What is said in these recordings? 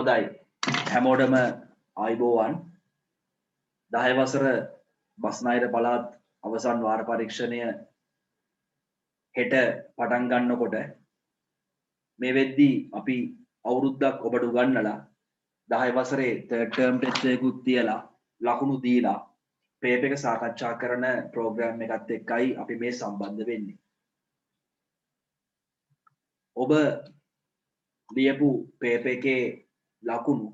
හොඳයි හැමෝටම ආයුබෝවන් 10 වසර බස්නාහිර පළාත් අවසන් වාර පරීක්ෂණය හෙට පටන් ගන්නකොට මේ වෙද්දී අපි අවුරුද්දක් ඔබට උගන්වලා 10 වසරේ third term test එකකුත් තියලා ලකුණු දීලා පේපර් එක සාකච්ඡා කරන ප්‍රෝග්‍රෑම් එකත් එක්කයි අපි මේ සම්බන්ධ වෙන්නේ. ඔබ ලියපු පේපර් එකේ ලකුණු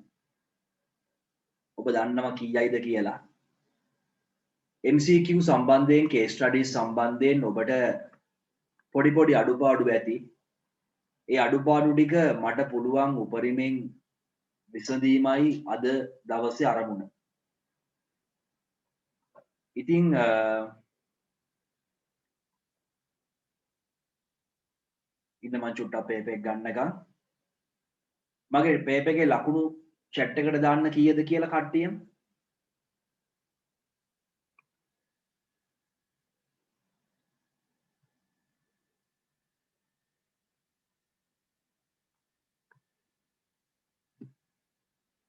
ඔබ දන්නවා කීයයිද කියලා. MCQ සම්බන්ධයෙන් case studies සම්බන්ධයෙන් ඔබට පොඩි අඩුපාඩු ඇති. ඒ අඩුපාඩු ටික මට පුළුවන් උපරිමෙන් විසඳීමයි අද දවසේ ආරමුණ. ඉතින් ඉන්න මං චුට්ටක් පේපර් එක ගන්නකම් මගේ පේපර් එකේ ලකුණු chat එකට දාන්න කීයද කියලා කට්ටියම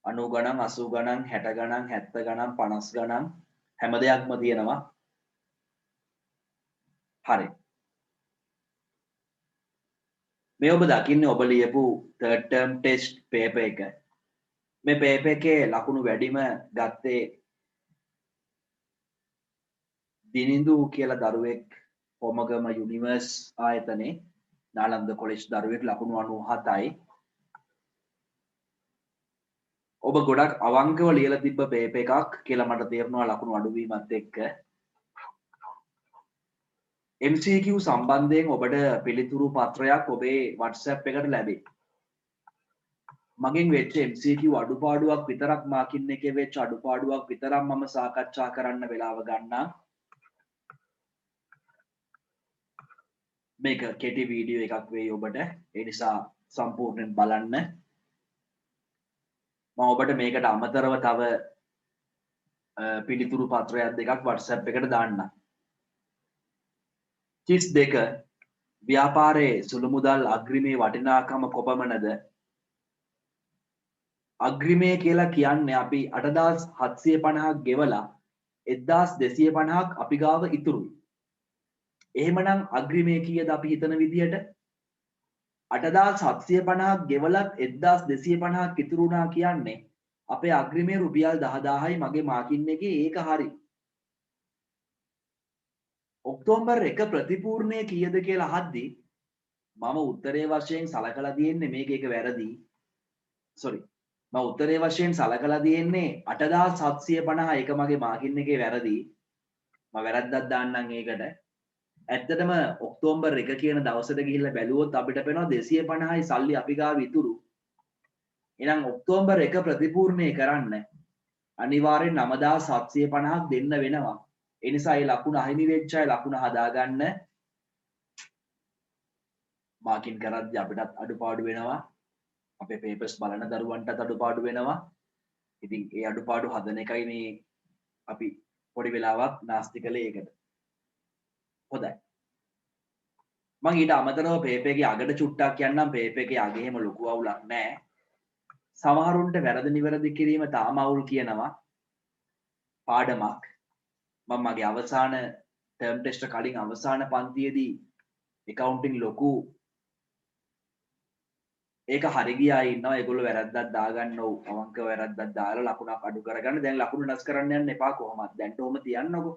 අනු ගණන් 80 ගණන් 60 ගණන් 70 ගණන් 50 ගණන් හැම දෙයක්ම තියෙනවා. හරි. මේ ඔබ දකින්නේ ඔබ ලියපු third term test paper එක. මේ paper එකේ ලකුණු වැඩිම ගත්තේ දිනිඳු කියලා දරුවෙක් පොමගම යුනිවර්ස් ආයතනයේ නාලන්ද කොලෙජ් දරුවෙක් ලකුණු 97යි. ඔබ ගොඩක් අවංකව ලියලා තිබ්බ පේපර් එකක් කියලා මට තේරෙනවා ලකුණු අඩුවීමත් එක්ක. MCQ සම්බන්ධයෙන් ඔබට පිළිතුරු පත්‍රයක් ඔබේ WhatsApp එකට ලැබේ. මගෙන් වෙච්ච MCQ අඩුපාඩුවක් විතරක් මාකින් එකේ වෙච්ච අඩුපාඩුවක් විතරක් මම සාකච්ඡා කරන්න වෙලාව ගන්නම්. මේක කෙටි වීඩියෝ එකක් වෙයි ඔබට. ඒ නිසා සම්පූර්ණයෙන් බලන්න. මම ඔබට මේකට අමතරව තව පිළිතුරු පත්‍රයක් දෙකක් WhatsApp එකට දාන්නම්. 32 ව්‍යාපාරයේ සුළු මුදල් අග්‍රිමේ වටිනාකම කොපමණද? අග්‍රිමේ කියලා කියන්නේ අපි 8750ක් ගෙවලා 1250ක් අපි ගාව ඉතුරුයි. එහෙමනම් අග්‍රිමේ කීයද අපි හිතන විදියට? 8750ක් ගෙවලත් 1250ක් ඉතුරු වුණා කියන්නේ අපේ අග්‍රිමේ රුපියල් 10000යි මගේ මාකින් එකේ ඒක හරි. ඔක්තෝබර් 1 ප්‍රතිපූර්ණය කීයද කියලා අහද්දී මම උත්තරේ වශයෙන් සලකලා තියෙන්නේ මේක එක වැරදි. මම උත්තරේ වශයෙන් සලකලා තියෙන්නේ 8750 එක මගේ මාකින් එකේ වැරදි. මම වැරද්දක් දාන්නම් ඒකට. ඇත්තටම ඔක්තෝබර් 1 කියන දවසට ගිහිල්ලා බැලුවොත් අපිට පේනවා 250යි සල්ලි අපි ගාව ඉතුරු. එහෙනම් ඔක්තෝබර් 1 ප්‍රතිපූර්ණය කරන්න අනිවාර්යෙන් 9750ක් දෙන්න වෙනවා. ඒ නිසා මේ ලකුණ අහිමි වෙච්ච අය ලකුණ හදාගන්න. මාකින් කරද්දී අපිටත් අඩුපාඩු වෙනවා. අපේ පේපර්ස් බලන දරුවන්ටත් අඩුපාඩු වෙනවා. ඉතින් ඒ අඩුපාඩු හදන එකයි මේ අපි පොඩි වෙලාවක් නාස්ති කළේ ඒකට. හොඳයි. මම ඊට අමතරව පේපර් එකේ අගට චුට්ටක් කියන්නම්. පේපර් එකේ අගේ එහෙම ලොකු අවුලක් නැහැ. සමහරුන්ට වැරදි නිවැරදි කිරීම තාම අවුල් කියනවා. පාඩමක් මම මගේ අවසාන ටර්ම් ටෙස්ට් කලින් අවසාන පන්තියේදී accounting ලොකු ඒක හරි ගියා ඉන්නවා. ඒගොල්ලෝ වැරද්දක් දාගන්න ඕ අවංකව වැරද්දක් දාලා ලකුණක් අඩු කරගන්න. දැන් ලකුණු නැස් කරන්න යන්න එපා කොහොමද. දැන්ට ඔහම තියන්නකො.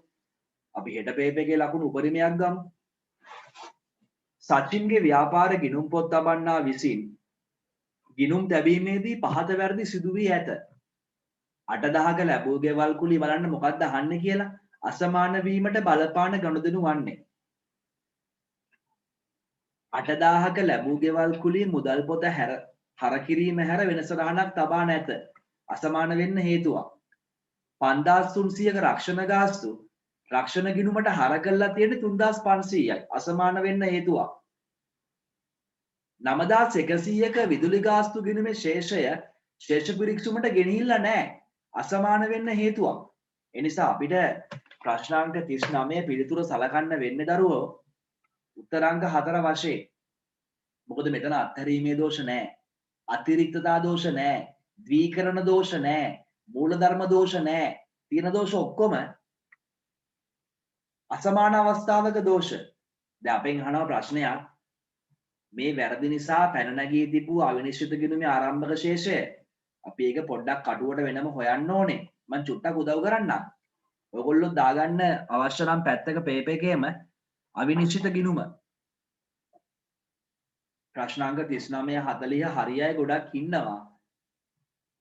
අපි හෙට පේපර් එකේ ලකුණු උපරිමයක් ගමු. සචින්ගේ ව්‍යාපාර ගිණුම් පොත් තබන්නා විසින් ගිණුම් තැබීමේදී පහත වැරදි සිදු වී ඇත. 8000ක ලැබූ ගෙවල් කුලී බලන්න මොකක්ද අහන්නේ කියලා. අසමාන වීමට බලපාන ගනුදෙනු වන්නේ 8000ක ලැබූ ගෙවල් කුලී මුදල් පොත හර කිරීම හැර වෙනස රහණක් තබා නැත. අසමාන වෙන්න හේතුවක්. 5300ක රක්ෂණ ගාස්තු රක්ෂණ ගිණුමට හර කරලා තියෙන්නේ 3500යි. අසමාන වෙන්න හේතුවක්. 9100ක විදුලි ගාස්තු ගිණුමේ ශේෂ පිරික්සුමට ගෙනිහිල්ලා නැහැ. අසමාන වෙන්න හේතුවක්. ඒ නිසා අපිට ප්‍රශ්නාංක 39 පිළිතුර සලකන්න වෙන්නේ දරුවෝ උත්තරාංක 4 වශයෙන්. මොකද මෙතන අත්හැරීමේ දෝෂ නැහැ. අතිරික්තතා දෝෂ නැහැ. ද්වීකරණ දෝෂ නැහැ. මූලධර්ම දෝෂ නැහැ. තියෙන දෝෂ ඔක්කොම අසමාන අවස්ථාවක දෝෂ. දැන් අපෙන් අහනවා ප්‍රශ්නයක් මේ වැරදි නිසා පැන නැගී තිබූ අවිනිශ්චිත ගිණුමේ ආරම්භක ශේෂය අපි ඒක පොඩ්ඩක් කටුවට වෙනම හොයන්න ඕනේ. මම චුට්ටක් උදව් කරන්නම්. ඔයගොල්ලෝ දාගන්න අවශ්‍ය නම් පැත්තක පේපේකේම අවිනිශ්චිත ගිණුම ප්‍රශ්නාංක 39 40 හරියයි ගොඩක් ඉන්නවා.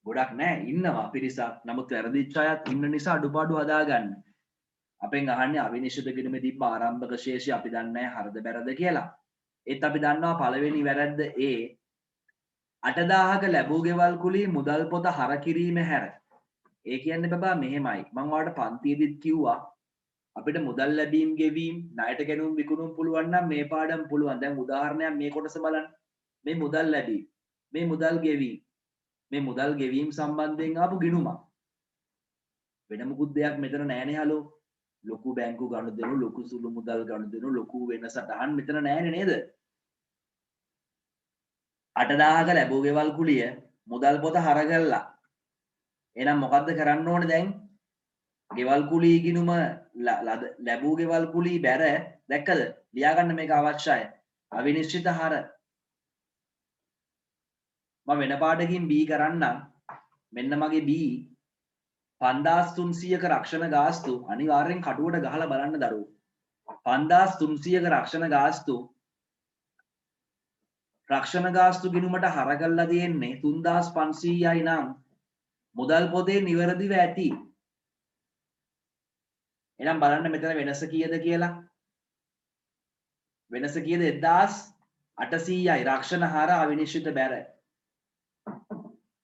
ගොඩක් නෑ ඉන්නවා පිරිසක්. නමුත් වැරදිච්ච අයත් ඉන්න නිසා අඩුපාඩු හදාගන්න. අපෙන් අහන්නේ අවිනිශ්චිත ගිණුමේ තිබ්බ ආරම්භක ශේෂය අපි දන්නේ නැහැ හරිද බැරද කියලා. ඒත් අපි දන්නවා පළවෙනි වැරද්ද ඒ 8000ක ලැබූ ගෙවල් කුලී මුදල් පොත හර කිරීම හැර. ඒ කියන්නේ බබා මෙහෙමයි. මම ඔයාලට පන්තියේදීත් කිව්වා අපිට මුදල් ලැබීම් ගෙවීම් ණයට ගැනුම් විකුණුම් පුළුවන් නම් මේ පාඩම් පුළුවන්. දැන් උදාහරණයක් මේ කොටස බලන්න. මේ මුදල් ලැබීම්, මේ මුදල් ගෙවීම්, මේ මුදල් ගෙවීම් සම්බන්ධයෙන් ආපු ගිණුමක්. වෙන මුකුත් දෙයක් මෙතන නෑනේ හලෝ. ලොකු බැංකු ගනුදෙනු, ලොකු සුළු මුදල් ගනුදෙනු, ලොකු වෙනසටහන් මෙතන නෑනේ නේද? 8000ක ලැබූ ගෙවල් කුලිය මුදල් පොත හරගල්ලා. එහෙනම් මොකද්ද කරන්න ඕනේ දැන්? ගෙවල් කුලී ගිණුම ලැබූ ගෙවල් කුලී බැර දැක්කද? ලියාගන්න මේක අවශ්‍යයි. අවිනිශ්චිත හර. මම වෙන පාඩකින් B කරන්නම්. මෙන්න මගේ B 5300ක රක්ෂණ ගාස්තු අනිවාර්යෙන් කටුවට ගහලා බලන්න දරුවෝ. 5300ක රක්ෂණ ගාස්තු ගිණුමට හර කරලා තියෙන්නේ 3500යි නම් මුදල් පොතේ නිවැරදිව ඇති. එහෙනම් බලන්න මෙතන වෙනස කීයද කියලා. වෙනස කීයද? 1800යි. රක්ෂණ හර අවිනිශ්චිත බැර.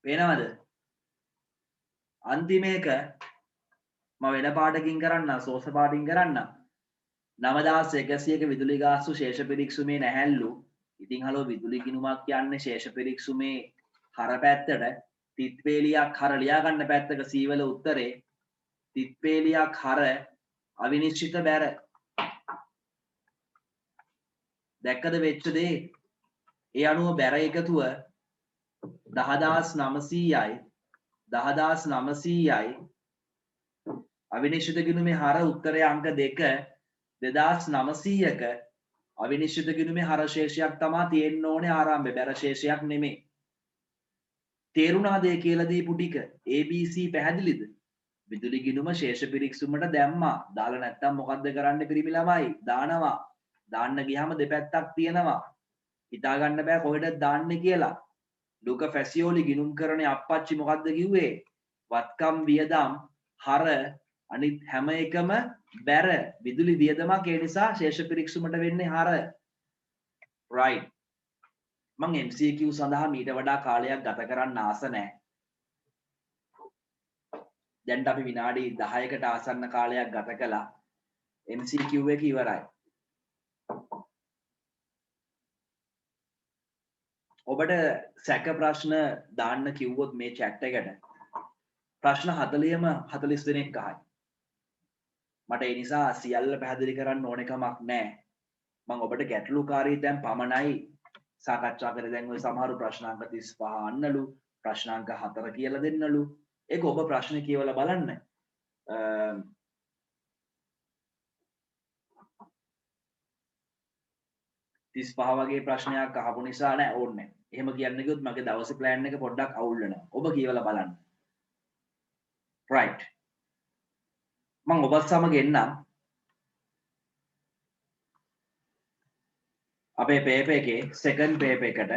පේනවද? අන්තිම එක මම වෙන පාඩකින් කරන්න, සෝස පාඩකින් කරන්න. 9100ක විදුලි ගාස්තු ශේෂ පිරික්සුමේ නැහැල්ලු. ඉතින් හලෝ විදුලි ගිණුමක් කියන්නේ ශේෂ පිරික්සුමේ හර පැත්තට තිත්පේලියක් හර ලියා ගන්න පැත්තක සීවල උත්තරේ තිත්පේලියක් හර අවිනිශ්චිත බැර. දැක්කද වෙච්ච දේ? ඒ අනුව බැර එකතුව 10900යි 10900යි අවිනිශ්චිත ගිණුමේ හර උත්තරේ අංක 2 2900ක අවිනිශ්චිත ගිණුමේ හර ශේෂයක් තමයි තියෙන්න ඕනේ ආරම්භය. බැර ශේෂයක් නෙමෙයි. තේරුණාද ඒ කියලා දීපු ටික? ABC පැහැදිලිද? විදුලි ගිණුම ශේෂ පිරික්සුමට දැම්මා. දාලා නැත්තම් මොකද්ද කරන්න පිරිමි ළමයි? දානවා. දාන්න ගියාම දෙපැත්තක් තියෙනවා. හිතා ගන්න බෑ කොහෙටද දාන්නේ කියලා. ලුක ෆැසියෝලි ගිණුම් කරන්නේ අප්පච්චි මොකද්ද කිව්වේ? වත්කම් වියදම් හර අනිත් හැම එකම බැර විදුලි වියදමක්. ඒ නිසා ශේෂ පිරික්සුමට වෙන්නේ හර. right. මම MCQ සඳහා මීට වඩා කාලයක් ගත කරන්න ආස නැහැ. දැන් අපි විනාඩි 10කට ආසන්න කාලයක් ගත කළා. MCQ එක ඉවරයි. ඔබට සැක ප්‍රශ්න දාන්න කිව්වොත් මේ chat එකට ප්‍රශ්න 40ම 40 දෙනෙක් අහයි. මට ඒ නිසා සියල්ල පැහැදිලි කරන්න ඕන කමක් නැහැ. මම ඔබට ගැටලුකාරී දැන් පමණයි සාකච්ඡා කරේ. දැන් ඔය සමහර ප්‍රශ්නාංක 35 අන්නලු, ප්‍රශ්නාංක 4 කියලා දෙන්නලු. ඒක ඔබ ප්‍රශ්න කියවලා බලන්න. 35 වගේ ප්‍රශ්නයක් අහපු නිසා නෑ ඕනේ. එහෙම කියන්න ගියොත් මගේ දවසේ plan එක පොඩ්ඩක් අවුල් වෙනවා. ඔබ කියවලා බලන්න. right. මම ඔබත් සමග එන්නම්. අපේ paper එකේ second paper එකට.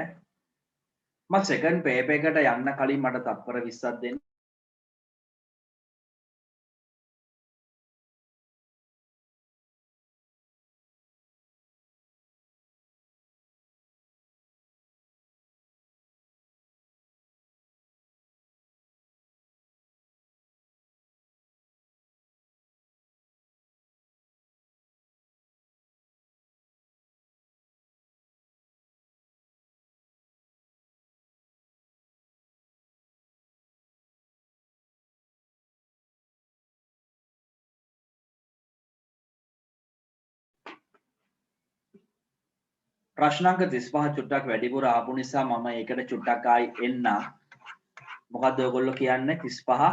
මම second paper එකට යන්න කලින් මට තත්පර 20ක් දෙන්න. ප්‍රශ්නාංක 35 චුට්ටක් වැඩිපුර ආපු නිසා මම ඒකට චුට්ටක් ආයි එන්න. මොකද්ද ඔයගොල්ලෝ කියන්නේ 35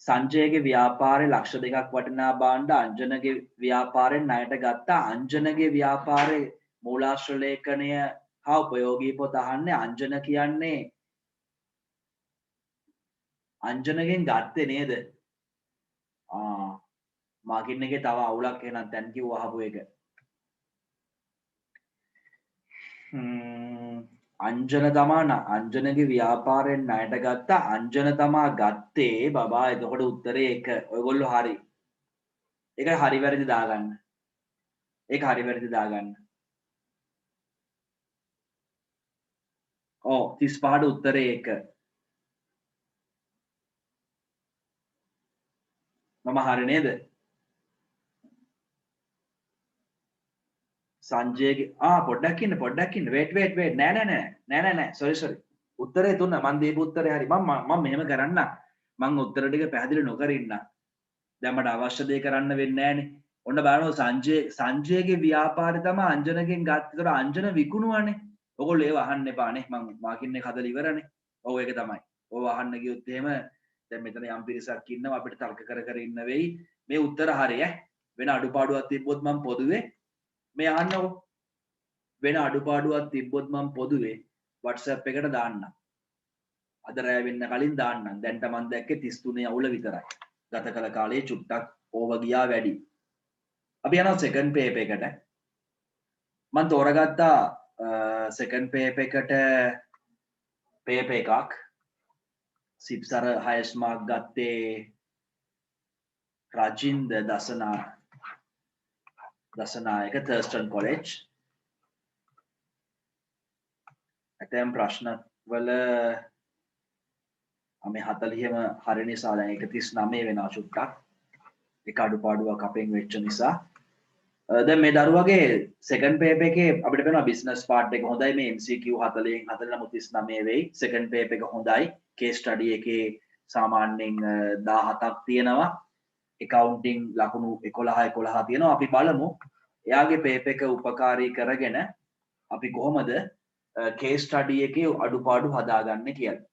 සංජයගේ ව්‍යාපාරේ ලක්ෂ 2ක් වටිනා භාණ්ඩ අංජනගේ ව්‍යාපාරෙන් ණයට ගත්තා. අංජනගේ ව්‍යාපාරේ මූලාශ්‍ර ලේඛනය හා උපයෝගී පොත අහන්නේ අංජන කියන්නේ අංජනගෙන් ගත්තේ නේද? මාකින් එකේ තව අවුලක් එහෙනම් දැන් කිව්ව අහපු එක. අංජන තමා අංජනගේ ව්‍යාපාරයෙන් ණයට ගත්ත අංජන තමා ගත්තේ බබා එතකොට උත්තරේ 1. ඔයගොල්ලෝ හරි. ඒක හරි වැරදි දාගන්න. ඒක හරි වැරදි දාගන්න. ඔව් 35ට උත්තරේ 1. මම හරි නේද? සංජයගේ පොඩ්ඩක් ඉන්න wait නෑ sorry උත්තරේ 3 මම දීපු උත්තරේ හරි මම මෙහෙම කරන්න මම උත්තර ටික පැහැදිලි නොකර ඉන්න දැන් මට අවශ්‍ය දේ කරන්න වෙන්නේ නෑනේ ඔන්න බලන්න සංජයගේ ව්‍යාපාරේ තමයි අංජනගෙන් ගත්තේ. ඒතර අංජන විකුණුවානේ. ඔයගොල්ලෝ ඒව අහන්න එපානේ. මම මාකින් එක හදලා ඉවරනේ. ඔව් ඒක තමයි. ඔව් අහන්න ගියොත් එහෙම දැන් මෙතන යම් පිරිසක් ඉන්නවා අපිට තර්ක කර කර ඉන්න වෙයි. මේ උත්තර හරි වෙන අඩුපාඩුවක් තිබ්බොත් මම පොදුවේ මේ අහන්නකො. වෙන අඩුපාඩුවක් තිබ්බොත් මම පොදුවේ WhatsApp එකට දාන්නම්. අද රෑ වෙන්න කලින් දාන්නම්. දැන්ට මම දැක්කේ 33 අවුල විතරයි. ගත කළ කාලේ චුට්ටක් ඕව ගියා වැඩි. අපි යනවා සෙකන්ඩ් පේපර් එකට. මම තෝරගත්තා සෙකන්ඩ් පේපර් එකට පේපර් එකක්. සිප්සර හයස් මාක් ගත්තේ රජින්ද දසනායක තර්ස්ටන් කොලෙජ්. ඇතැම් ප්‍රශ්න වල මේ 40ම හරි නිසා දැන් 139 වෙනවා චුට්ටක්. එක අඩුපාඩුවක් අපෙන් වෙච්ච නිසා. දැන් මේ දරුවගේ සෙකන්ඩ් පේපර් එකේ අපිට පේනවා බිස්නස් පාර්ට් එක හොඳයි මේ MCQ 40න් 39 වෙයි. සෙකන්ඩ් පේපර් එක හොඳයි. කේස් ස්ටඩි එකේ සාමාන්‍යයෙන් 17ක් තියෙනවා. accounting ලකුණු 11 තියෙනවා. අපි බලමු එයාගේ පේපර් එක උපකාරී කරගෙන අපි කොහොමද කේස් ස්ටඩි එකේ අඩුපාඩු හදාගන්නේ කියලා.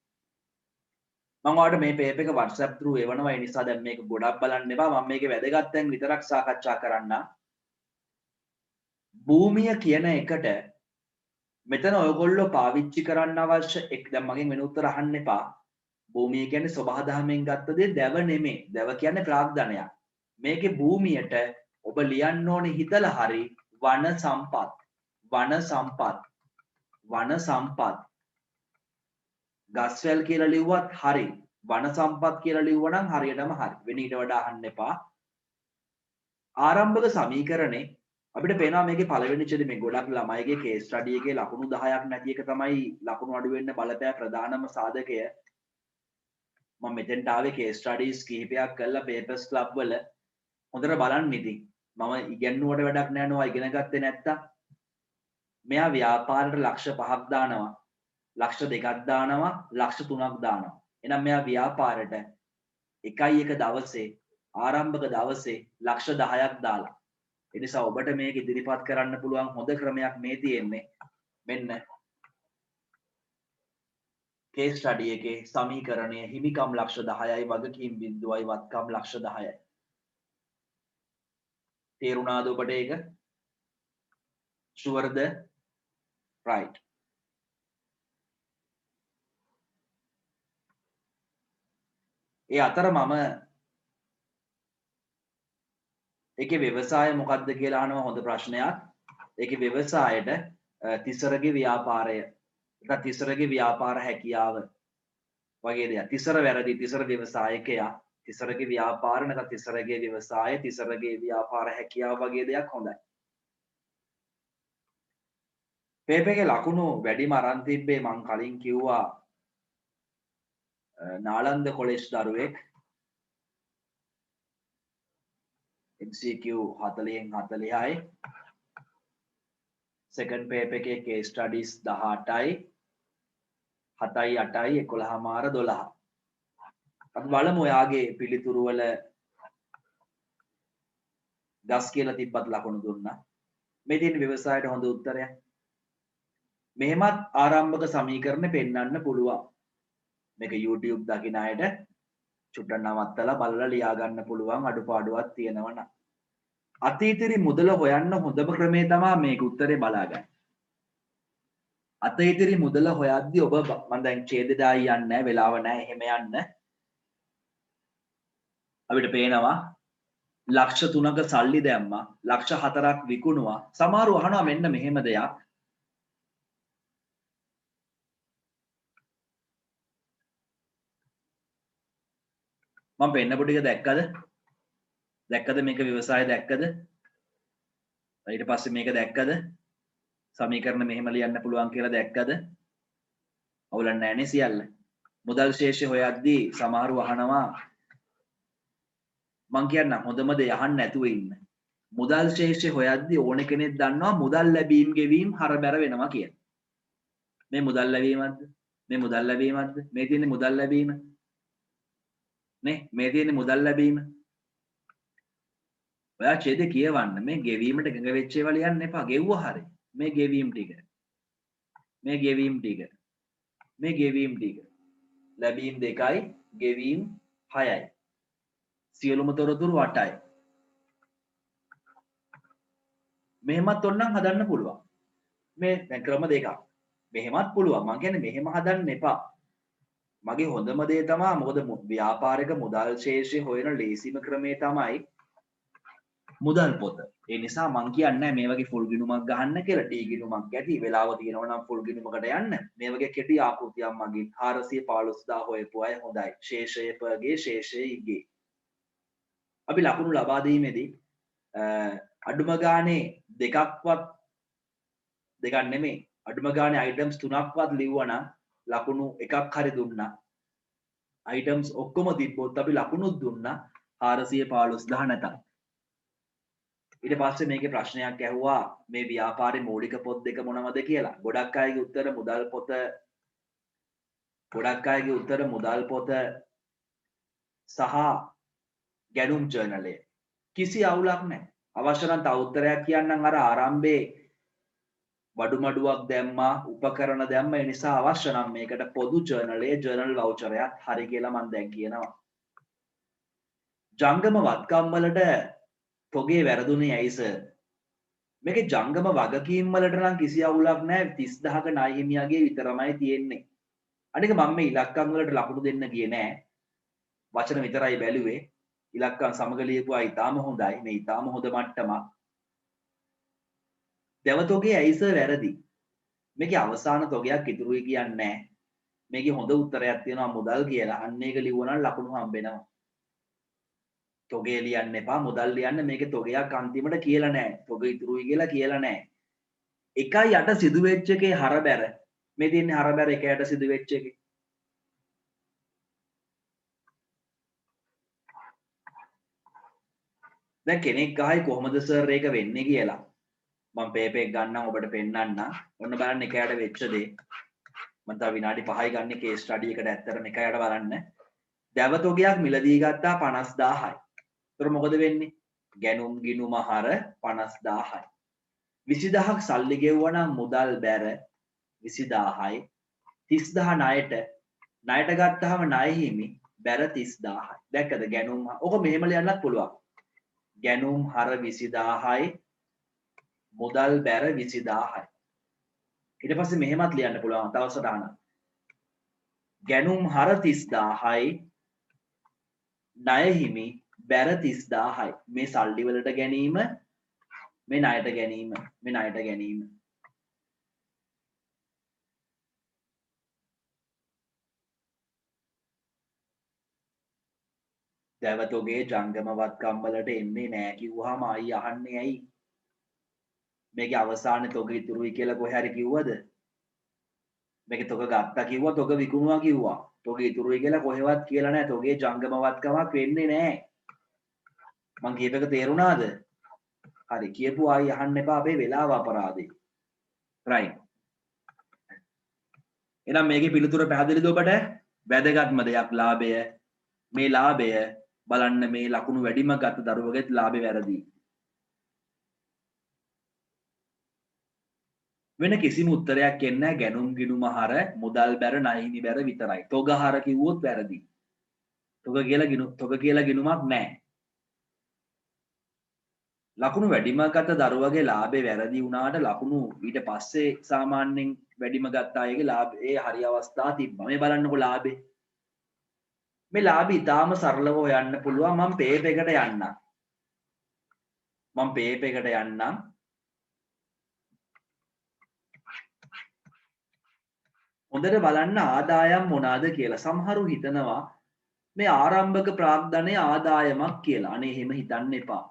මම ඔයාලට මේ පේපර් එක WhatsApp through එවනවා. ඒ නිසා දැන් මේක ගොඩක් බලන්න එපා. මම මේකේ වැදගත් තැන් විතරක් සාකච්ඡා කරන්නම්. භූමිය කියන එකට මෙතන ඔයගොල්ලෝ පාවිච්චි කරන්න අවශ්‍ය දැන් මගෙන් වෙන උත්තර අහන්න එපා. භූමිය කියන්නේ සබහාදහමෙන් ගත්ත දේ දැව නෙමෙයි. දැව කියන්නේ ප්‍රාග්ධනයක්. මේකේ භූමියට ඔබ ලියන්න ඕනේ හිතලා හරි වන සම්පත්. ගස්වැල් කියලා ලිව්වත් හරි. වන සම්පත් කියලා ලිව්වනම් හරියටම හරි. වෙන ඊට වඩා අහන්න එපා. ආරම්භක සමීකරණේ අපිට පේනවා මේකේ පළවෙනි ඡේදෙ මේ ගොඩක් ළමයිගේ කේස් ස්ටඩි එකේ ලකුණු 10ක් නැති එක තමයි ලකුණු අඩු වෙන්න බලපෑ ප්‍රධානම සාධකය. මම මෙතෙන්ට ආවේ කේස් ස්ටඩීස් කිහිපයක් කරලා පේපර්ස් ක්ලබ් වල හොඳට බලන්න ඉතින්. මම ඉගෙනුවට වැඩක් නෑ නෝ ඉගෙන ගත්තේ නැත්තම්. මෙයා ව්‍යාපාරයට ලක්ෂ 5ක් දානවා. ලක්ෂ 2ක් දානවා. ලක්ෂ 3ක් දානවා. එහෙනම් මෙයා ව්‍යාපාරයට 1 දවසේ ආරම්භක දවසේ ලක්ෂ 10ක් දාලා. ඒ නිසා ඔබට මේක ඉදිරිපත් කරන්න පුළුවන් හොඳ ක්‍රමයක් මේ තියෙන්නේ. මෙන්න කේස් ස්ටඩි එකේ සමීකරණය හිමිකම් ලක්ෂ 10යි වගකීම් බිඳුවයි වත්කම් ලක්ෂ 10යි. තේරුණාද ඔබට ඒක? ෂුවර්ද? රයිට්. ඒ අතර මම ඒකේ ව්‍යවසාය මොකක්ද කියලා අහනවා හොඳ ප්‍රශ්නයක්. ඒකේ ව්‍යවසායට තිසරගේ ව්‍යාපාරය නැත්නම් තිසරගේ ව්‍යාපාර හැකියාව වගේ දෙයක්. තිසර වැරදි තිසර ව්‍යවසායකයා තිසරගේ ව්‍යාපාර නැත්නම් තිසරගේ ව්‍යවසාය තිසරගේ ව්‍යාපාර හැකියාව වගේ දෙයක් හොඳයි. පේපර් එකේ ලකුණු වැඩිම අරන් තිබ්බේ මං කලින් කිව්වා නාලන්ද කොලෙජ් දරුවෙක් MCQ 40න් 40යි සෙකන්ඩ් පේපර් එකේ කේස් ස්ටඩීස් 18යි 7යි 8යි 11 මාර 12. අපි බලමු ඔයාගේ පිළිතුරු වල ගස් කියලා තිබ්බත් ලකුණු දුන්නා. මේ තියෙන ව්‍යවසායයට හොඳ උත්තරයක්. මෙහෙමත් ආරම්භක සමීකරණ පෙන්වන්න පුළුවන්. මේක YouTube දකින අයට චුට්ටක් නවත්තලා බලලා ලියා ගන්න පුළුවන් අඩුපාඩුවක් තියෙනවා නම්. අතීතෙරි මුදල හොයන්න හොඳම ක්‍රමේ තමයි මේක උත්තරේ බලාගන්න. අතීතෙරි මුදල හොයද්දී ඔබ මම දැන් ඡේදදායි යන්නේ නැහැ වෙලාව නැහැ එහෙම යන්න. අපිට පේනවා ලක්ෂ 3ක සල්ලි දැම්මා ලක්ෂ 4ක් විකුණුවා. සමහරව අහනවා මෙන්න මෙහෙම දෙයක්. මම පෙන්නපු ටික දැක්කද? දැක්කද මේක ව්‍යවසාය දැක්කද? ඊට පස්සේ මේක දැක්කද? සමීකරණ මෙහෙම ලියන්න පුළුවන් කියලා දැක්කද? අවුලක් නැහැ නේ සියල්ල. මුදල් ශේෂ්‍ය හොයද්දී සමහරව අහනවා මං කියන්නම් හොඳම දේ අහන්න නැතුව ඉන්න. මුදල් ශේෂ්‍ය හොයද්දී ඕන කෙනෙක් දන්නවා මුදල් ලැබීම් ගෙවීම් හරබැර වෙනවා කියලා. මේ මුදල් ලැබීමක්ද? මේ මුදල් ලැබීමක්ද? මේ තියෙන්නේ මුදල් ලැබීම. නේ මේ තියෙන්නේ මුදල් ලැබීම. ඔයා ඡේදය කියවන්න මේ ගෙවීමට ගඟ වෙච්ච ඒවා ලියන්න එපා. ගෙව්වා හරි. මේ ගෙවීම් ටික. මේ ගෙවීම් ටික. මේ ගෙවීම් ටික. ලැබීම් 2යි ගෙවීම් 6යි. සියලුම තොරතුරු 8යි. මෙහෙමත් ඔන්නම් හදන්න පුළුවන්. මේ දැන් ක්‍රම දෙකක්. මෙහෙමත් පුළුවන්. මම කියන්නේ මෙහෙම හදන්න එපා. මගේ හොඳම දේ තමයි මොකද ව්‍යාපාරික මුදල් ශේෂ්‍ය හොයන ලේසිම ක්‍රමේ තමයි මුදල් පොත. ඒ නිසා මං කියන්නේ මේ වගේ ෆුල් ගිණුමක් ගහන්න කියලා. ටී ගිණුමක් ඇති වෙලාව තියෙනවා නම් ෆුල් ගිණුමකට යන්න. මේ වගේ කෙටි ආකෘතියක් මගින් 415000 හොයපු අය හොඳයි. ශේෂයපගේ ශේෂයේ අපි ලකුණු ලබා දීමේදී අඩුම ගානේ දෙකක් නෙමෙයි අඩුම ගානේ අයිටම්ස් 3ක්වත් ලිව්වනම් ලකුණු එකක් හරි දුන්නා. අයිටම්ස් ඔක්කොම තිබ්බොත් අපි ලකුණුත් දුන්නා 415 නැතත්. ඊට පස්සේ මේකේ ප්‍රශ්නයක් ඇහුවා මේ ව්‍යාපාරේ මූලික පොත් දෙක මොනවද කියලා. ගොඩක් අයගේ උත්තර මුදල් පොත සහ ගැනුම් ජර්නලය. කිසි අවුලක් නැහැ. අවශ්‍ය නම් තව උත්තරයක් කියන්නම් අර ආරම්භයේ වඩුමඩුවක් දැම්මා උපකරණ දැම්ම ඒ නිසා අවශ්‍ය නම් මේකට පොදු ජර්නලයේ ජර්නල් වවුචරයක් හරි කියලා මම දැන් කියනවා. ජංගම වත්කම් වලට තොගේ වැරදුනේ ඇයි සර්? මේකේ ජංගම වගකීම් වලට නම් කිසි අවුලක් නැහැ 30000ක ණය හිමියාගේ විතරමයි තියෙන්නේ. අනික මම මේ ඉලක්කම් වලට ලකුණු දෙන්න ගියේ නෑ. වචන විතරයි බැලුවේ. ඉලක්කම් සමග ලියපුවා ඊටාම හොඳයි. මේ ඊටාම හොඳ මට්ටමක්. දෙවතොගේ ඇයි සර් වැරදි? මේකේ අවසාන තොගයක් ඉතුරුයි කියන්නේ නැහැ. මේකේ හොඳ උත්තරයක් තියෙනවා මුදල් කියලා. අන්න ඒක ලිව්වනම් ලකුණු හම්බෙනවා. තොගේ ලියන්න එපා මුදල් ලියන්න මේකේ තොගයක් අන්තිමට කියලා නැහැ. තොග ඉතුරුයි කියලා කියලා නැහැ. 1යි 8 සිදු වෙච්ච එකේ හරබැර. මේ තියෙන්නේ හරබැර 1යි 8 සිදු වෙච්ච එකේ. දැන් කෙනෙක් අහයි කොහොමද සර් ඒක වෙන්නේ කියලා. මම පේපර් එක ගන්නම් ඔබට පෙන්නන්න. ඔන්න බලන්න 1යි 8 වෙච්ච දේ. මම තව විනාඩි 5යි ගන්න කේස් ස්ටඩි එකට ඇත්තටම 1යි 8 බලන්න. දැවතොගයක් මිලදී ගත්තා 50000යි. ඒතර මොකද වෙන්නේ? ගැනුම් ගිණුම හර 50000යි. 20000ක් සල්ලි ගෙවුවා නම් මුදල් බැර 20000යි. 30000 ණයට ගත්තාම ණය හිමි බැර 30000යි. දැක්කද ගැනුම් ඔක මෙහෙම ලියන්නත් පුළුවන්. ගැනුම් හර 20000යි මුදල් බැර 20000යි. ඊට පස්සේ මෙහෙමත් ලියන්න පුළුවන් තව සටහනක්. ගැනුම් හර 30000යි ණය හිමි බැර 30000යි. මේ සල්ලි වලට ගැනීම මේ ණයට ගැනීම මේ ණයට ගැනීම. දැවතොගේ ජංගම වත්කම් වලට එන්නේ නැහැ කිව්වහම ආයි අහන්නේ ඇයි? මේකේ අවසානයේ තොග ඉතුරුයි කියලා කොහේ හරි කිව්වද? මේකේ තොග ගත්තා කිව්වා තොග විකුණුවා කිව්වා. තොග ඉතුරුයි කියලා කොහෙවත් කියලා නැහැ. තොගේ ජංගම වත්කමක් වෙන්නේ නැහැ. මං කියපේක තේරුණාද? හරි කියපු ආයි අහන්න එපා අපේ වෙලාව අපරාදේ. right. එහෙනම් මේකේ පිළිතුර පැහැදිලිද ඔබට? වැදගත්ම දෙයක් ලාභය. මේ ලාභය බලන්න මේ ලකුණු වැඩිම ගත දරුවගෙත් ලාභේ වැරදි. වෙන කිසිම උත්තරයක් එන්නේ නැහැ. ගැනුම් ගිණුම හර මුදල් බැර ණයහිමි බැර විතරයි. තොග හර කිව්වොත් වැරදි. තොග කියලා ගිණුමක් නැහැ. ලකුණු වැඩිම ගත දරුවගේ ලාභේ වැරදි වුණාට ලකුණු ඊට පස්සේ සාමාන්‍යයෙන් වැඩිම ගත්ත අයගේ ලාභේ හරි අවස්ථා තිබ්බා. මේ බලන්නකෝ ලාභේ. මේ ලාභي ඉතාම සරලව හොයන්න පුළුවන්. මම පේප් එකට යන්නම්. හොඳට බලන්න ආදායම් මොනවාද කියලා. සමහරු හිතනවා මේ ආරම්භක ප්‍රාග්ධනයේ ආදායමක් කියලා. අනේ එහෙම හිතන්න එපා.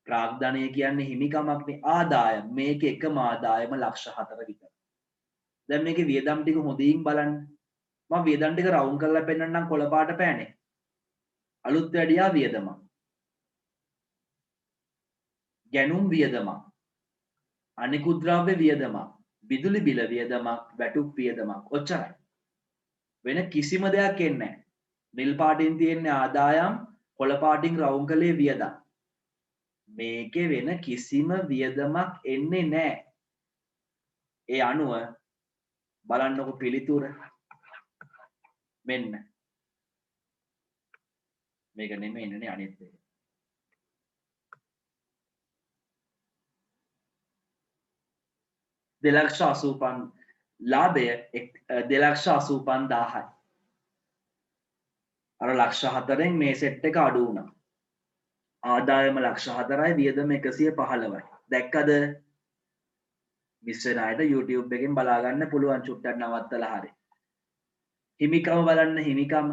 ප්‍රාග්ධනය කියන්නේ හිමිකමක්නේ. ආදායම මේක එකම ආදායම ලක්ෂ 4 විතර. දැන් මේකේ වියදම් ටික හොඳින් බලන්න. මම වියදම් ටික රවුම් කරලා පෙන්නන්නම් කොළ පාට පෑනේ. අලුත් වැඩියා වියදමක්. ගැනුම් වියදමක්. අනිකුත් ද්‍රව්‍ය වියදමක්. විදුලි බිල වියදමක්. වැටුප් වියදමක්. ඔච්චරයි. වෙන කිසිම දෙයක් එන්නේ නැහැ. නිල් පාටින් තියෙන්නේ ආදායම්, කොළ පාටින් රවුම් කළේ වියදම්. මේකේ වෙන කිසිම වියදමක් එන්නේ නැහැ. ඒ අනුව බලන්නකො පිළිතුර. මෙන්න. මේක නෙමෙයිනේ අනිත් එක. 2,85,000 ලාභය 2,85,000යි. අර ලක්ෂ 4න් මේ සෙට් එක අඩු වුණා. ආදායම ලක්ෂ 4යි වියදම 115යි. දැක්කද? මිස් වෙන අයට YouTube එකෙන් බලා ගන්න පුළුවන් චුට්ටක් නවත්තලා හරි. හිමිකම බලන්න හිමිකම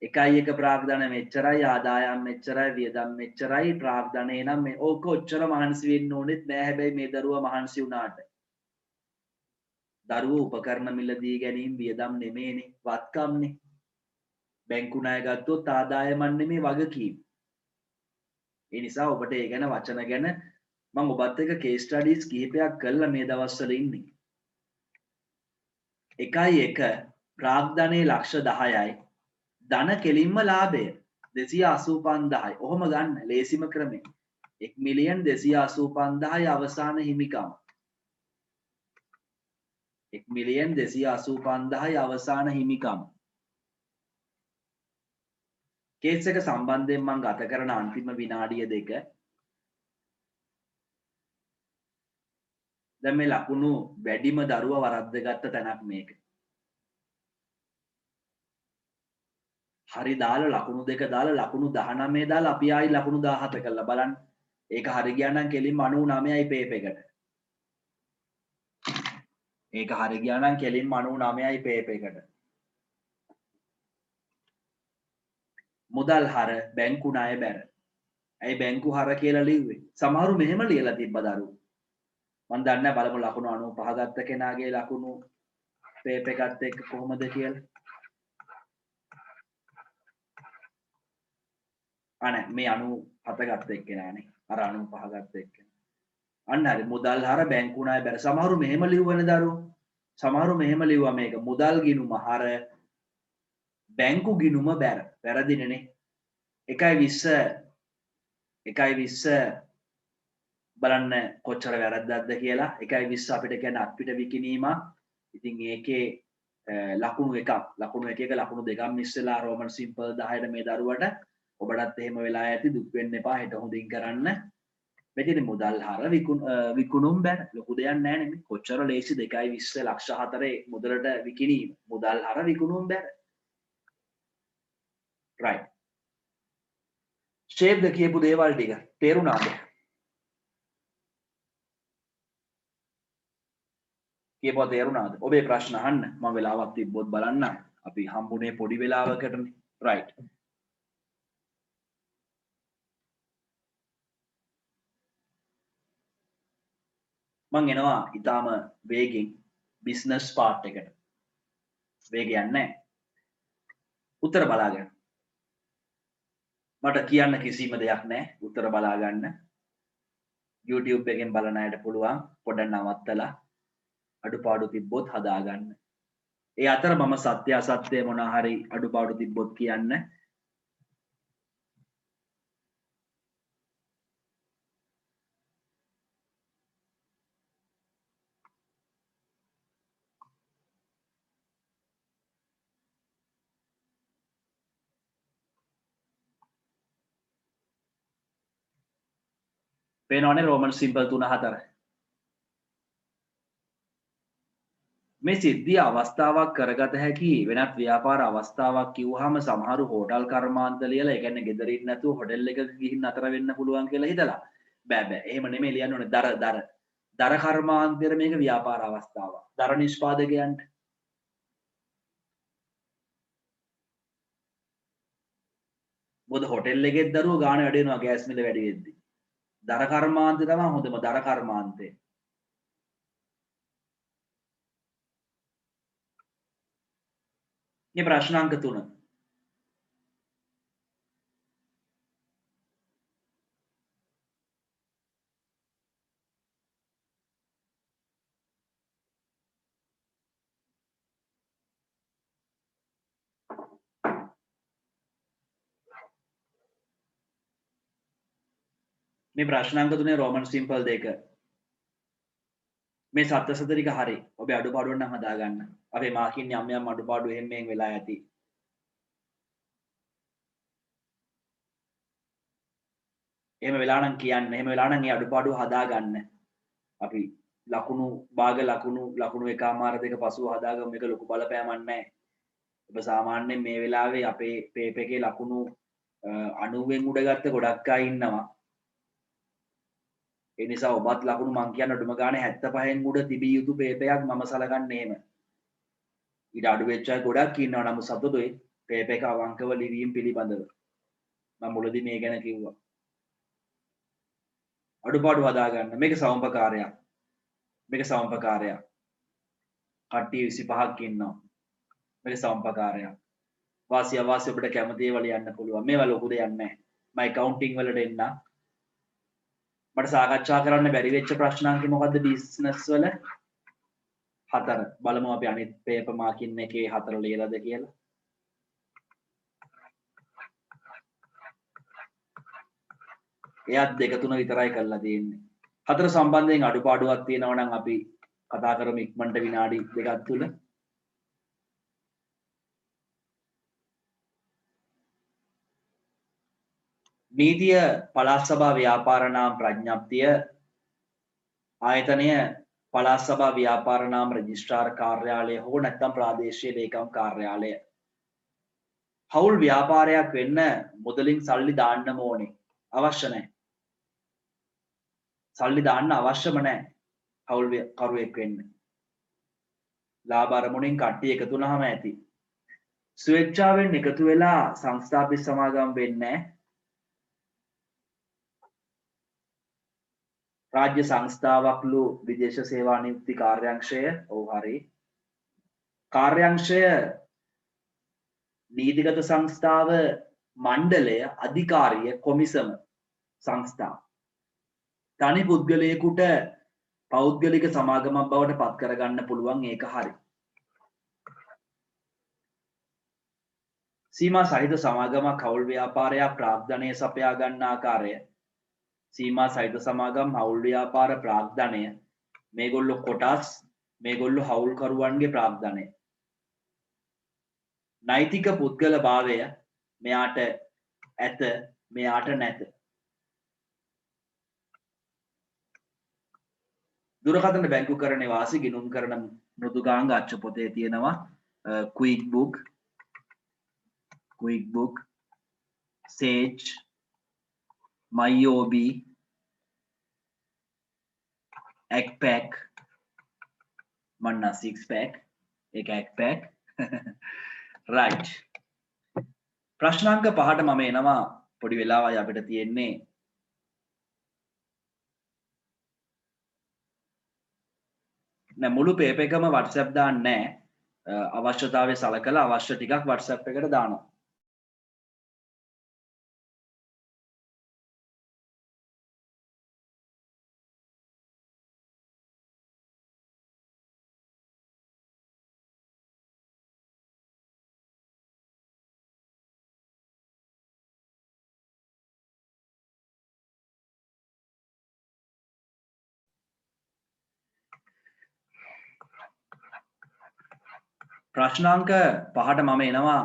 1.1 ප්‍රාග්ධන මෙච්චරයි ආදායම් මෙච්චරයි වියදම් මෙච්චරයි ප්‍රාග්ධනේ නම් මේ ඕක ඔච්චර මහන්සි වෙන්න ඕනෙත් නෑ. හැබැයි මේ දරුවා මහන්සි වුණාට දරුවෝ උපකරණ මිලදී ගැනීම වියදම් නෙමෙයිනේ වත්කම්නේ. බැංකු ණය ගත්තොත් ආදායමක් නෙමෙයි වගකීම්. ඒ නිසා ඔබට ඒ ගැන වචන ගැන මම ඔබත් එක්ක කේස් ස්ටඩීස් කිහිපයක් කළා මේ දවස්වල ඉන්නේ. 1.1 ප්‍රාග්ධනයේ ලක්ෂ 10යි ධන කෙලින්ම ලාභය 285,000යි. ඔහොම ගන්න ලේසිම ක්‍රමය. 1,285,000යි අවසාන හිමිකම. 1,285,000යි අවසාන හිමිකම. කේස් එක සම්බන්ධයෙන් මම ගත කරන අන්තිම විනාඩිය 2 දැන් මේ ලකුණු වැඩිම දරුවා වරද්දගත්ත තැනක් මේක. හරි දාලා ලකුණු 2 දාලා ලකුණු 19 දාලා අපි ආයි ලකුණු 17 කළා බලන්න. ඒක හරි ගියා නම් කෙලින්ම 99යි පේප් එකට. ඒක හරි ගියා නම් කෙලින්ම 99යි පේප් එකට. මුදල් හර බැංකු ණය බැර. ඇයි බැංකු හර කියලා ලිව්වේ? සමහරු මෙහෙම ලියලා තිබ්බ දරුවෝ. මම දන්නේ නැහැ බලමු ලකුණු 95 ගත්ත කෙනාගේ ලකුණු පේප් එකත් එක්ක කොහොමද කියලා. අනේ මේ 97 ගත්ත එක්කෙනානේ. අර 95 ගත්ත එක්කෙනා. අන්න හරි මුදල් හර බැංකු ණය බැර. සමහරු මෙහෙම ලිව්වනේ දරුවෝ. සමහරු මෙහෙම ලිව්වා මේක මුදල් ගිණුම හර බැංකු ගිණුම බැර. වැරදිනේ. 1.20 බලන්න කොච්චර වැරද්දක්ද කියලා. 1.20 අපිට කියන්නේ අත්පිට විකිණීමක්. ඉතින් ඒකේ ලකුණු එකක් ලකුණු 1 ලකුණු 2ක් මිස් වෙලා රෝමන් සිම්පල් 10ට මේ දරුවට ඔබටත් එහෙම වෙලා ඇති දුක් වෙන්න එපා. හෙට හොඳින් කරන්න. මෙතන මුදල් හර විකුණුම් බැර ලොකු දෙයක් නැහැ නේ. කොච්චර ලේසිද 1.20 ලක්ෂ 4 මුදලට විකිණීම. මුදල් හර විකුණුම් බැර. right. ෂේප්ද කියපු දේවල් ටික තේරුණාද? කියපුවා තේරුණාද? ඔබේ ප්‍රශ්න අහන්න. මම වෙලාවක් තිබ්බොත් බලන්න. අපි හම්බුනේ පොඩි වෙලාවකටනේ. right. මං එනවා ඊටාම වේගෙන් බිස්නස් පාර්ට් එකට. වේගයක් නැහැ. උත්තර බලාගන්න. මට කියන්න කිසිම දෙයක් නැහැ. උත්තර බලා ගන්න. YouTube එකෙන් බලන අයට පුළුවන් පොඩ්ඩක් නවත්තලා අඩුපාඩු තිබ්බොත් හදා ගන්න. ඒ අතර මම සත්‍ය අසත්‍ය මොන හරි අඩුපාඩු තිබ්බොත් කියන්න. පේනවනේ රෝමන් සිම්පල් 3-4. මේ සිද්ධිය අවස්ථාවක් කරගත හැකි වෙනත් ව්‍යාපාර අවස්ථාවක් කිව්වහම සමහරු හෝටල් කර්මාන්ත ලියලා ඒ කියන්නේ ගෙදරින් නැතුව හොටෙල් එකක ගිහින් අතර වෙන්න පුළුවන් කියලා හිතලා බෑ එහෙම නෙමෙයි ලියන්න ඕනේ දර කර්මාන්තයේ මේක ව්‍යාපාර අවස්ථාවක් දර නිෂ්පාදකයන්ට මොකද හොටෙල් එකේ දරුවෝ ගාණ වැඩි වෙනවා ගෑස් මිල වැඩි වෙද්දී දර කර්මාන්තේ තමයි හොඳම දර කර්මාන්තේ මේ ප්‍රශ්නාංක 3 මේ ප්‍රශ්නාංක 3 රෝමන් සිම්පල් 2 මේ සත්‍යසතරික හරි ඔබේ අඩුපාඩුවක් නම් හදාගන්න අපේ මාකින් යම් අඩුපාඩු එහෙම මෙන් වෙලා ඇති එහෙම වෙලා නම් කියන්න එහෙම වෙලා නම් ඒ අඩුපාඩුව හදාගන්න අපි ලකුණු භාග ලකුණු එකමාර දෙක පසුව හදාගමු මේක ලොකු බලපෑමක් නැහැ ඔබ සාමාන්‍යයෙන් මේ වෙලාවේ අපේ පේපර් එකේ ලකුණු 90න් උඩ ගත්ත ගොඩක් අය ඉන්නවා ඒ නිසා ඔබත් ලකුණු මං කියන අඩුම ගානේ 75න් උඩ තිබිය යුතු පේපර් එකක් මම සලකන්නේ එහෙම ඊට අඩු වෙච්ච අය ගොඩක් ඉන්නවා නමුත් සතුටුයි පේපර් එක අවංකව ලිවීම පිළිබඳව මම මුලදී මේ ගැන කිව්වා අඩුපාඩු හදාගන්න මේක සමපකාරයක් මේක සමපකාරයක් කට්ටිය 25ක් ඉන්නවා මේක සමපකාරයක් වාසි අවාසි ඔබට කැමති ඒවා ලියන්න පුළුවන් මේවා ලොකු දෙයක් නැහැ මම accounting වලට එන්න මට සාකච්ඡා කරන්න බැරි වෙච්ච ප්‍රශ්නාංක මොකද්ද බිස්නස් වල 4 බලමු අපි අනිත් පේපර් මාකින් එකේ 4 ලියලාද කියලා එයත් 2-3 විතරයි කරලා තියෙන්නේ 4 සම්බන්ධයෙන් අඩුපාඩුවක් තියෙනවා නම් අපි කතා කරමු ඉක්මනට විනාඩි 2ක් තුල නීතිය පළාත් සභා ව්‍යාපාර නාම ප්‍රඥප්තිය ආයතනය පළාත් සභා ව්‍යාපාර නාම රෙජිස්ට්‍රාර් කාර්යාලය හෝ නැත්නම් ප්‍රාදේශීය ලේකම් කාර්යාලය හවුල් ව්‍යාපාරයක් වෙන්න මුදලින් සල්ලි දාන්නම ඕනේ අවශ්‍ය නැහැ සල්ලි දාන්න අවශ්‍යම නැහැ හවුල් කරුවෙක් වෙන්න ලාභ අරමුණෙන් කට්ටිය එකතු වුණාම ඇති ස්වේච්ඡාවෙන් එකතු වෙලා සංස්ථාපිත සමාගම් වෙන්නේ රාජ්‍ය සංස්ථාවක්ලු විදේශ සේවා නියුක්ති කාර්යාංශය ඔව් හරි කාර්යාංශය නීතිගත සංස්ථාව මණ්ඩලය අධිකාරිය කොමිසම සංස්ථා තනි පුද්ගලයෙකුට පෞද්ගලික සමාගමක් බවට පත් කරගන්න පුළුවන් ඒක හරි සීමා සහිත සමාගමක් හවුල් ව්‍යාපාරයක් ප්‍රාග්ධනය සපයා ගන්න ආකාරය සීමා සහිත සමාගම් හවුල් ව්‍යාපාර ප්‍රාග්ධනය මේගොල්ලෝ කොටස් මේගොල්ලෝ හවුල්කරුවන්ගේ ප්‍රාග්ධනය නෛතික පුද්ගල භාවය මෙයාට ඇත මෙයාට නැත දුරකථන බැංකුකරණේ වාසි ගිණුම් කරන මෘදුකාංග අච්චු පොතේ තියෙනවා Quick Book Sage MyOB Ekpack මන්නා 6 pack ඒක Ekpack right ප්‍රශ්නාංක 5ට මම එනවා පොඩි වෙලාවයි අපිට තියෙන්නේ නෑ මුළු පේපර් එකම WhatsApp දාන්නේ නෑ අවශ්‍යතාවය සලකලා අවශ්‍ය ටිකක් WhatsApp එකට දානවා ප්‍රශ්නාංක 5ට මම එනවා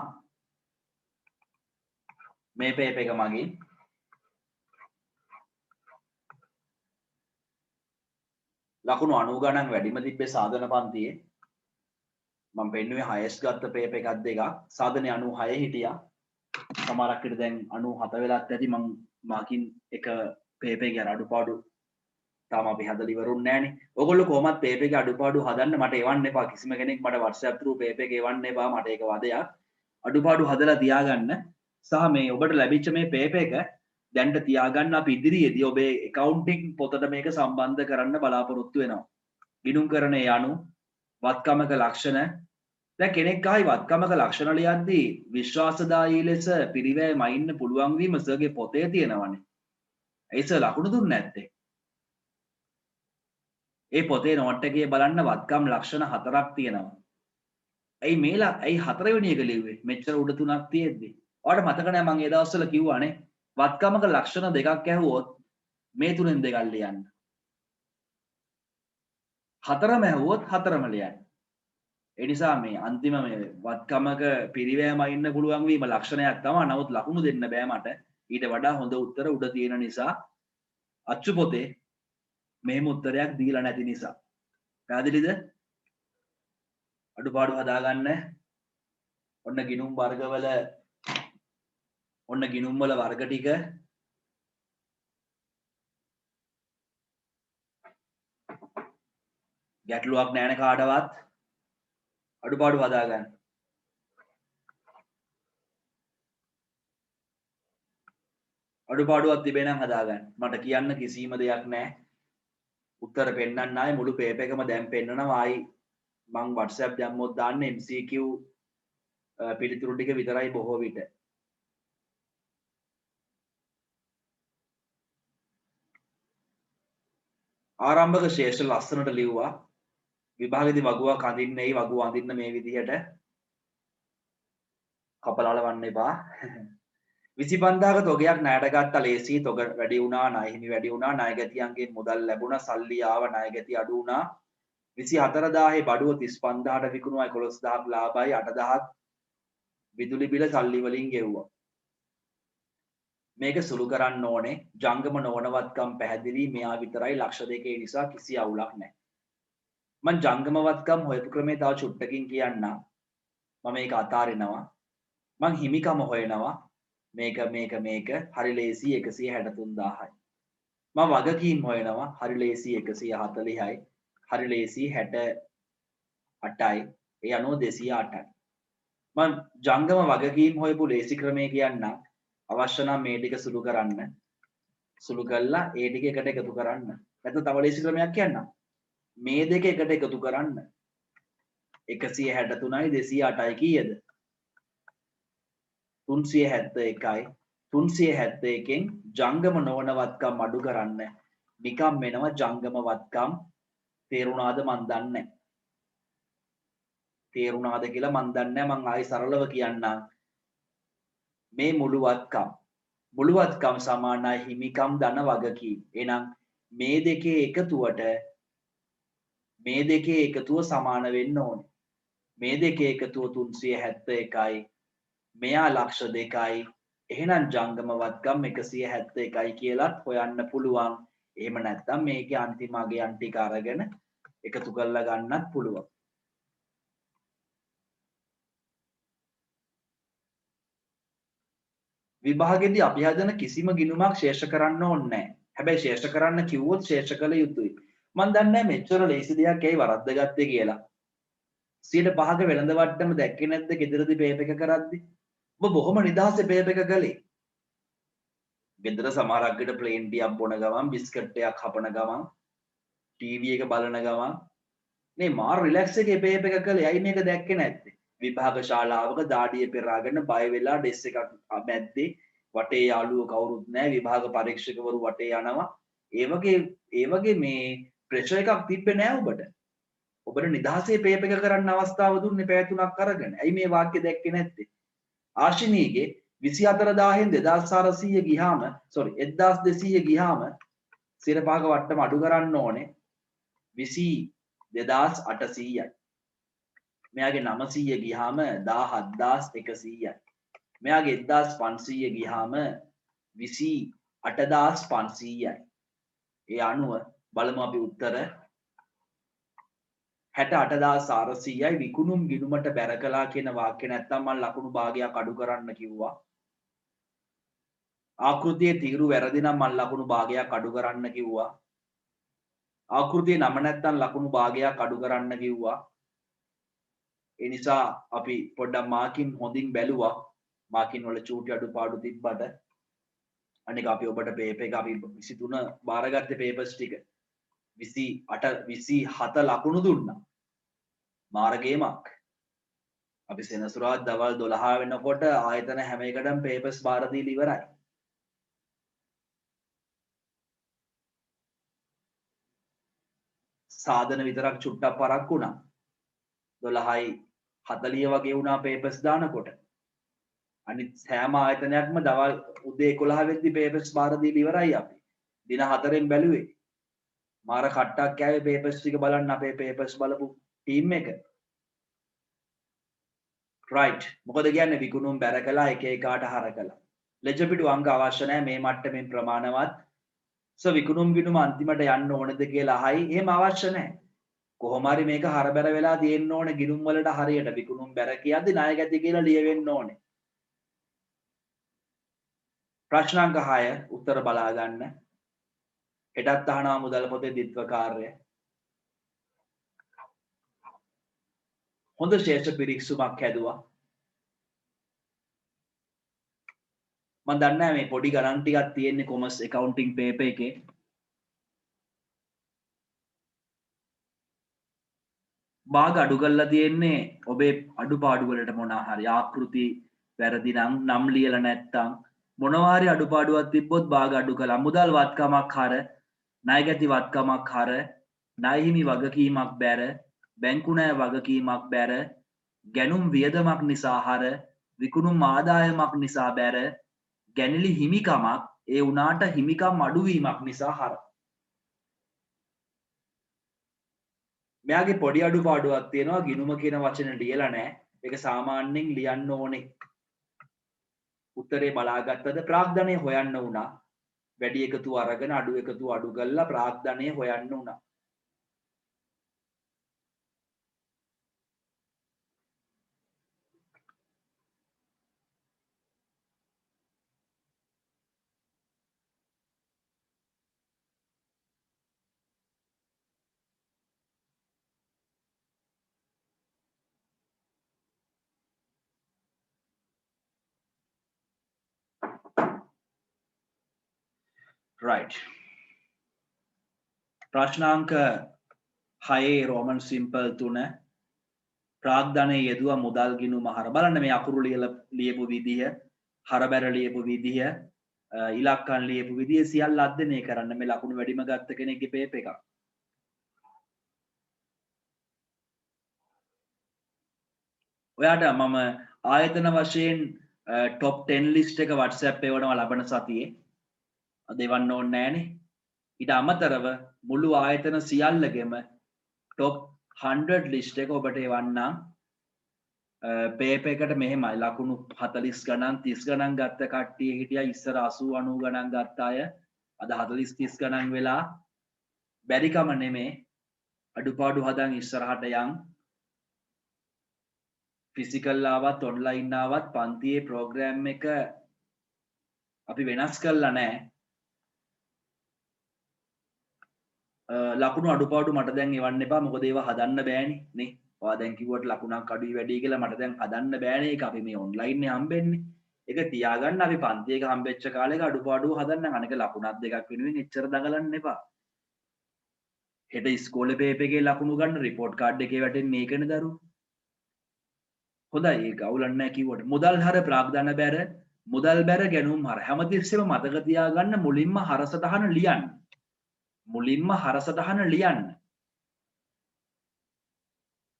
මේ පේපර් එක මගින් ලකුණු 90 ගණන් වැඩිම තිබ්බේ සාධන පන්තියේ. මම පෙන්නුවේ highest ගත්ත පේපර් එකක් දෙකක්. සාධනේ 96 හිටියා. සමහරක් විට දැන් 97 වෙලත් ඇති. මම මාකින් එක පේපර් එකේ අඩුපාඩු තාම අපි හදලා ඉවරුන්නේ නැහනේ. ඔයගොල්ලෝ කොහොමත් පේපර් එකේ අඩුපාඩු හදන්න මට එවන්න එපා. කිසිම කෙනෙක් මට WhatsApp through පේපර් එක එවන්න එපා. මට ඒක වදයක්. අඩුපාඩු හදලා තියාගන්න. සහ මේ ඔබට ලැබිච්ච මේ පේපර් එක දැන්ට තියාගන්න අපි ඉදිරියේදී ඔබේ accounting පොතට මේක සම්බන්ධ කරන්න බලාපොරොත්තු වෙනවා. ගිණුම් කරන යනු වත්කමක ලක්ෂණ දැන් කෙනෙක් ආයි වත්කමක ලක්ෂණ ලියද්දී විශ්වාසදායී ලෙස පිරිවැය මයින්න පුළුවන් වීම සර්ගේ පොතේ තියෙනවනේ. ඒ සර් ලකුණු දුන්නේ නැත්තේ. ඒ පොතේ නෝට් එකේ බලන්න වත්කම් ලක්ෂණ 4ක් තියෙනවා. ඇයි 4 වෙනි එක ලිව්වේ? මෙච්චර උඩ 3ක් තියෙද්දි. ඔයාලට මතක නැහැ මම ඒ දවස්වල කිව්වානේ වත්කමක ලක්ෂණ දෙකක් ඇහුවොත් මේ තුනෙන් දෙකක් ලියන්න. 4ම ඇහුවොත් 4ම ලියන්න. ඒ නිසා මේ අන්තිම මේ වත්කමක පිරිවැයම ඉන්න පුළුවන් වීම ලක්ෂණයක් තමයි. නමුත් ලකුණු දෙන්න බෑ මට. ඊට වඩා හොඳ උත්තර උඩ තියෙන නිසා අච්චු පොතේ මෙහෙම උත්තරයක් දීලා නැති නිසා. පැහැදිලිද? අඩුපාඩු හදාගන්න. ඔන්න ගිණුම් වර්ගවල ඔන්න ගිණුම් වල වර්ග ටික ගැටලුවක් නැහැ කාටවත්. අඩුපාඩු හදාගන්න. අඩුපාඩුවක් තිබේ නම් හදාගන්න. මට කියන්න කිසිම දෙයක් නැහැ. උත්තර පෙන්නන්න ආයේ මුළු පේපර් එකම දැන් පෙන්නනවා. ආයි මම WhatsApp දැම්මොත් දාන්න MCQ පිළිතුරු ටික විතරයි බොහෝ විට. ආරම්භක ශේෂ්ඨ ලස්සනට ලිව්වා. විභාගෙදි වගුවක් අඳින්නේයි වගුව අඳින්න මේ විදිහට කපලාලවන්න එපා. 25000ක තොගයක් ණයට ගත්තා ලේසි. තොග වැඩි වුණා, ණය හිමි වැඩි වුණා, ණයගැතියන්ගෙන් මුදල් ලැබුණා, සල්ලි ආව, ණයගැති අඩු වුණා. 24000 බඩුව 35000ට විකුණුවා, 11000ක් ලාභයි, 8000ක් විදුලි බිල සල්ලි වලින් ගෙව්වා. මේක සුළු කරන්න ඕනේ. ජංගම නොවනවත්කම් පැහැදිලි. මෙයා විතරයි ලක්ෂ දෙකේ නිසා කිසි අවුලක් නැහැ. මම ජංගමවත්කම් හොයපු ක්‍රමේ තව චුට්ටකින් කියන්නම්. මම මේක අතාරිනවා. මං හිමිකම හොයනවා. මේක හරි ලේසි 163000යි. මම වගකීම් හොයනවා. හරි ලේසි 140යි. හරි ලේසි 68යි. ඒ අනුව 208යි. මම ජංගම වගකීම් හොයපු ලේසි ක්‍රමය කියන්නම්. අවශ්‍ය නම් මේ ටික සුළු කරන්න. සුළු කළා ඒ ටික එකට එකතු කරන්න. නැත්නම් තව ලේසි ක්‍රමයක් කියන්නම්. මේ දෙක එකට එකතු කරන්න. 163යි 208යි කීයද? 371යි. 371න් ජංගම නොවනවත්කම් අඩු කරන්න. නිකම් වෙනවා ජංගම වත්කම්. තේරුණාද මන් දන්නේ. තේරුණාද කියලා මන් දන්නේ. මං ආයි සරලව කියන්නම්. මේ මුළුවත්කම් සමානයි හිමිකම් ධන වගකීම්. එහෙනම් මේ දෙකේ එකතුව සමාන වෙන්න ඕනේ. මේ දෙකේ එකතුව 371යි. මෙයා ලක්ෂ 2යි. එහෙනම් ජංගම වත්කම් 171යි කියලාත් හොයන්න පුළුවන්. එහෙම නැත්නම් මේකේ අන්තිම අගයන් ටික අරගෙන එකතු කරලා ගන්නත් පුළුවන්. විභාගෙදී අපි හදන කිසිම ගිණුමක් ශේෂ කරන්න ඕනේ නැහැ. හැබැයි ශේෂ කරන්න කිව්වොත් ශේෂ කළ යුතුයි. මම දන්නේ නැහැ මෙච්චර ලේසි දෙයක් ඇයි වරද්දගත්තේ කියලා. 105ක වෙළඳ වට්ටම දැක්කේ නැද්ද ගෙදරදී පේපර් එක කරද්දී? ඔබ බොහොම නිදහසේ පේපර් එක කළේ. ගෙදර සමහරක් විට ප්ලේන් ටියක් බොන ගමන් බිස්කට් එකක් හපන ගමන් ටීවී එක බලන ගමන් මේ මාර රිලැක්ස් එකේ පේපර් එක කළේ. ඇයි මේක දැක්කේ නැත්තේ? විභාග ශාලාවක දාඩිය පෙරාගෙන බය වෙලා ඩෙස් එකක් මැද්දේ වටේ යාළුවෝ කවුරුත් නැහැ. විභාග පරීක්ෂකවරු වටේ යනවා. ඒ වගේ මේ ප්‍රෙෂර් එකක් තිබ්බේ නැහැ ඔබට. ඔබට නිදහසේ පේපර් එක කරන්න අවස්ථාව දුන්නේ පැය 3ක් අරගෙන. ඇයි මේ වාක්‍ය දැක්කේ නැත්තේ? ආශිනීගේ 24000න් 2400 ගියාම 1200 ගියාම 105ක වට්ටම අඩු කරන්න ඕනේ 22800යි. මෙයාගේ 900 ගියාම 17100යි. මෙයාගේ 1500 ගියාම 28500යි. ඒ අනුව බලමු අපි උත්තර 68,400යි විකුණුම් ගිණුමට බැර කළා කියන වාක්‍ය නැත්තම් මම ලකුණු භාගයක් අඩු කරන්න කිව්වා. ආකෘතියේ තීරු වැරදි නම් මම ලකුණු භාගයක් අඩු කරන්න කිව්වා. ආකෘතියේ නම නැත්තම් ලකුණු භාගයක් අඩු කරන්න කිව්වා. ඒ නිසා අපි පොඩ්ඩක් මාකින් හොඳින් බැලුවා. මාකින් වල චූටි අඩුපාඩු තිබ්බට අනික අපි ඔබට පේපර් එක අපි 23 බාරගත්තේ පේපර්ස් ටික 28 27 ලකුණු දුන්නා. මාර්ගයමක්. අපි සෙනසුරාදා දවල් 12 වෙනකොට ආයතන හැම එකටම පේපර්ස් බාර දීලා ඉවරයි. සාධන විතරක් චුට්ටක් පරක් වුණා. 12:40 වගේ වුණා පේපර්ස් දානකොට. අනිත් සෑම ආයතනයක්ම දවල් උදේ 11 වෙද්දි පේපර්ස් බාර දීලා ඉවරයි අපි. දින 4න් බැලුවේ. මාර කට්ටක් කෑවේ පේපර්ස් ටික බලන්න අපේ පේපර්ස් බලපු ටීම් එක. රයිට්. මොකද කියන්නේ විකුණුම් බැර කළා එක එකාට හර කළා. ලෙජර් පිටු අංක අවශ්‍ය නැහැ මේ මට්ටමින් ප්‍රමාණවත්. විකුණුම් ගිණුම අන්තිමට යන්න ඕනද කියලා අහයි. එහෙම අවශ්‍ය නැහැ. කොහොම හරි මේක හරබැර වෙලා තියෙන්න ඕනේ ගිණුම් වලට හරියට විකුණුම් බැර කියද්දි ණය ගැති කියලා ලියවෙන්න ඕනේ. ප්‍රශ්න අංක 6 උත්තර බලා ගන්න. හෙටත් අහනවා මුදල් පොතේ ද්විත්ව කාර්යය. හොඳ ශේෂ පිරික්සුමක් හැදුවා. මම දන්නේ නැහැ මේ පොඩි ගණන් ටිකක් තියෙන්නේ කොමර්ස් accounting paper එකේ. භාග අඩු කරලා තියෙන්නේ ඔබේ අඩුපාඩු වලට මොනවා හරි ආකෘති වැරදි නම් ලියලා නැත්තම් මොනවා හරි අඩුපාඩුවක් තිබ්බොත් භාග අඩු කළා. මුදල් වත්කමක් හර, ණය ගැති වත්කමක් හර, ණය හිමි වගකීමක් බැර, බැංකු ණය වගකීමක් බැර, ගැනුම් වියදමක් නිසා හර, විකුණුම් ආදායමක් නිසා බැර, ගැනිලි හිමිකමක් ඒ උනාට හිමිකම් අඩුවීමක් නිසා හර. මෙයාගේ පොඩි අඩුපාඩුවක් තියෙනවා ගිණුම කියන වචනේ ලියලා නැහැ. ඒක සාමාන්‍යයෙන් ලියන්න ඕනේ. උත්තරේ බලාගත්තද ප්‍රාග්ධනය හොයන්න වුණා. වැඩි එකතු අරගෙන අඩු එකතු අඩු කරලා ප්‍රාග්ධනය හොයන්න වුණා. right. ප්‍රශ්නාංක 6 රෝමන් සිම්පල් 3 ප්‍රාග්ධනයේ යෙදුවා මුදල් ගිණුම හර බලන්න මේ අකුරු ලියපු විදිය හරබැර ලියපු විදිය ඉලක්කම් ලියපු විදිය සියල්ල අධ්‍යයනය කරන්න මේ ලකුණු වැඩිම ගත්ත කෙනෙක්ගේ පේපර් එකක්. ඔයාට මම ආයතන වශයෙන් top 10 list එක WhatsApp එවනවා ලබන සතියේ. අද එවන්න ඕනේ නැහනේ. ඊට අමතරව මුළු ආයතන සියල්ලගෙම top 100 list එක ඔබට එවන්නම්. පේපර් එකට මෙහෙමයි ලකුණු 40 ගණන් 30 ගණන් ගත්ත කට්ටිය හිටියා ඉස්සර 80 90 ගණන් ගත්ත අය අද 40 30 ගණන් වෙලා බැරිකම නෙමේ අඩුපාඩු හදන් ඉස්සරහට යන් ෆිසිකල් ආවත් ඔන්ලයින් ආවත් පන්තියේ ප්‍රෝග්‍රෑම් එක අපි වෙනස් කරලා නැහැ. ලකුණු අඩුපාඩු මට දැන් එවන්න එපා මොකද ඒවා හදන්න බෑනේ නේ. ඔයා දැන් කිව්වට ලකුණක් අඩුයි වැඩි කියලා මට දැන් හදන්න බෑනේ. ඒක අපි මේ ඔන්ලයින් නේ හම්බෙන්නේ. ඒක තියාගන්න අපි පන්ති එක හම්බෙච්ච කාලේක අඩුපාඩු හදන්න අනික ලකුණක් දෙකක් වෙනුවෙන් එච්චර දඟලන්න එපා. හෙට ඉස්කෝලේ පේපර් එකේ ලකුණු ගන්න රිපෝට් කාඩ් එකේ වැටෙන්නේ මේකනේ දරුවෝ. හොඳයි ඒක අවුලක් නැහැ කිව්වට. මුදල් හර ප්‍රාග්ධන බැර මුදල් බැර ගැනුම් හර හැමතිස්සෙම මතක තියාගන්න මුලින්ම හරසටහන ලියන්න. මුලින්ම හරසටහන ලියන්න.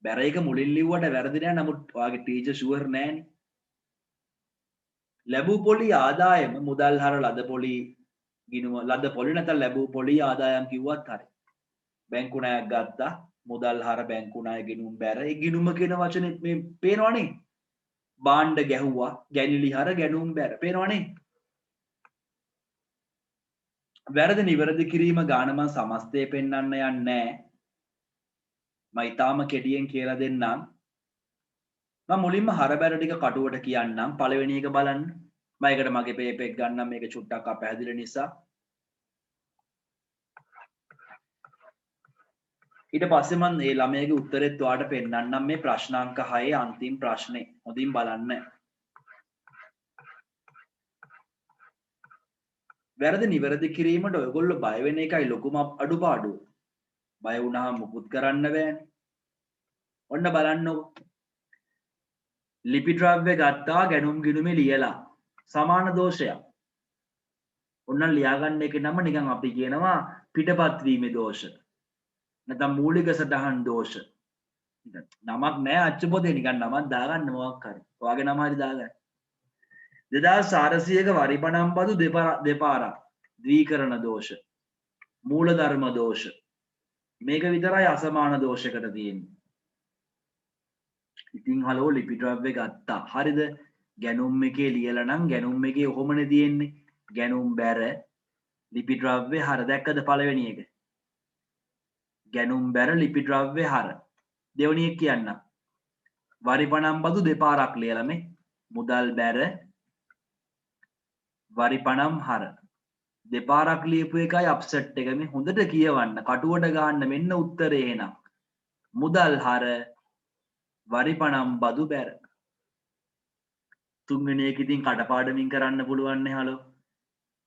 බැර එක මුලින් ලිව්වට වැරදි නෑ නමුත් ඔයාගේ ටීචර් ෂුවර් නෑනේ. ලැබූ පොලි ආදායම මුදල් හර ලද පොලි ගිණුම ලද පොලි නැත්නම් ලැබූ පොලි ආදායම් කිව්වත් හරි. බැංකු ණයක් ගත්තා මුදල් හර බැංකු ණය ගිණුම් බැර ඒ ගිණුම කියන වචනේ මේ පේනවනේ. බාණ්ඩ ගැහුවා ගැනිලි හර ගැනුම් බැර පේනවනේ. වැරදි නිවැරදි කිරීම ගාන මම සමස්තය පෙන්වන්න යන්නේ නැහැ. මම ඊටාම කෙටියෙන් කියලා දෙන්නම්. මම මුලින්ම හරබැර ටික කටුවට කියන්නම්. පළවෙනි එක බලන්න. මම ඒකට මගේ පේපර් එක ගන්නම් මේක චුට්ටක් අපැහැදිලි නිසා. ඊට පස්සේ මම මේ ළමයාගේ උත්තරෙත් ඔයාලට පෙන්නන්නම් මේ ප්‍රශ්නාංක 6 අන්තිම ප්‍රශ්නේ. හොඳින් බලන්න. වැරදි නිවැරදි කිරීමට ඔයගොල්ලෝ බය වෙන එකයි ලොකුම අඩුපාඩුව. බය වුණාම මුකුත් කරන්න බෑනේ. ඔන්න බලන්නකො. ලිපි ද්‍රව්‍ය ගත්තා ගැනුම් ගිණුමේ ලියලා. සමාන දෝෂයක්. ඔන්න ලියාගන්න එකේ නම නිකන් අපි කියනවා පිටපත් වීමේ දෝෂ. නැත්නම් මූලික සටහන් දෝෂ. නමක් නෑ අච්චු පොතේ නිකන් නමක් දාගන්න මොකක් හරි. ඔයාගේ නම හරි දාගන්න. 2400ක වරිපණම් බදු දෙපාරක් ද්වීකරණ දෝෂ. මූලධර්ම දෝෂ. මේක විතරයි අසමාන දෝෂයකට තියෙන්නේ. ඉතින් හලෝ ලිපි ද්‍රව්‍ය ගත්තා. හරිද? ගැනුම් එකේ ලියලා නම් ගැනුම් එකේ ඔහොමනේ තියෙන්නේ. ගැනුම් බැර ලිපි ද්‍රව්‍ය හර දැක්කද පළවෙනි එක? ගැනුම් බැර ලිපි ද්‍රව්‍ය හර. දෙවෙනි එක කියන්නම්. වරිපණම් බදු දෙපාරක් ලියලා මේ මුදල් බැර වරිපණම් හර. දෙපාරක් ලියපු එකයි අප්සෙට් එක මේ හොඳට කියවන්න. කටුවට ගන්න මෙන්න උත්තරේ එහෙනම්. මුදල් හර වරිපණම් බදු බැර. තුන්වෙනි එක ඉතින් කටපාඩමින් කරන්න පුළුවන් නේ හලෝ.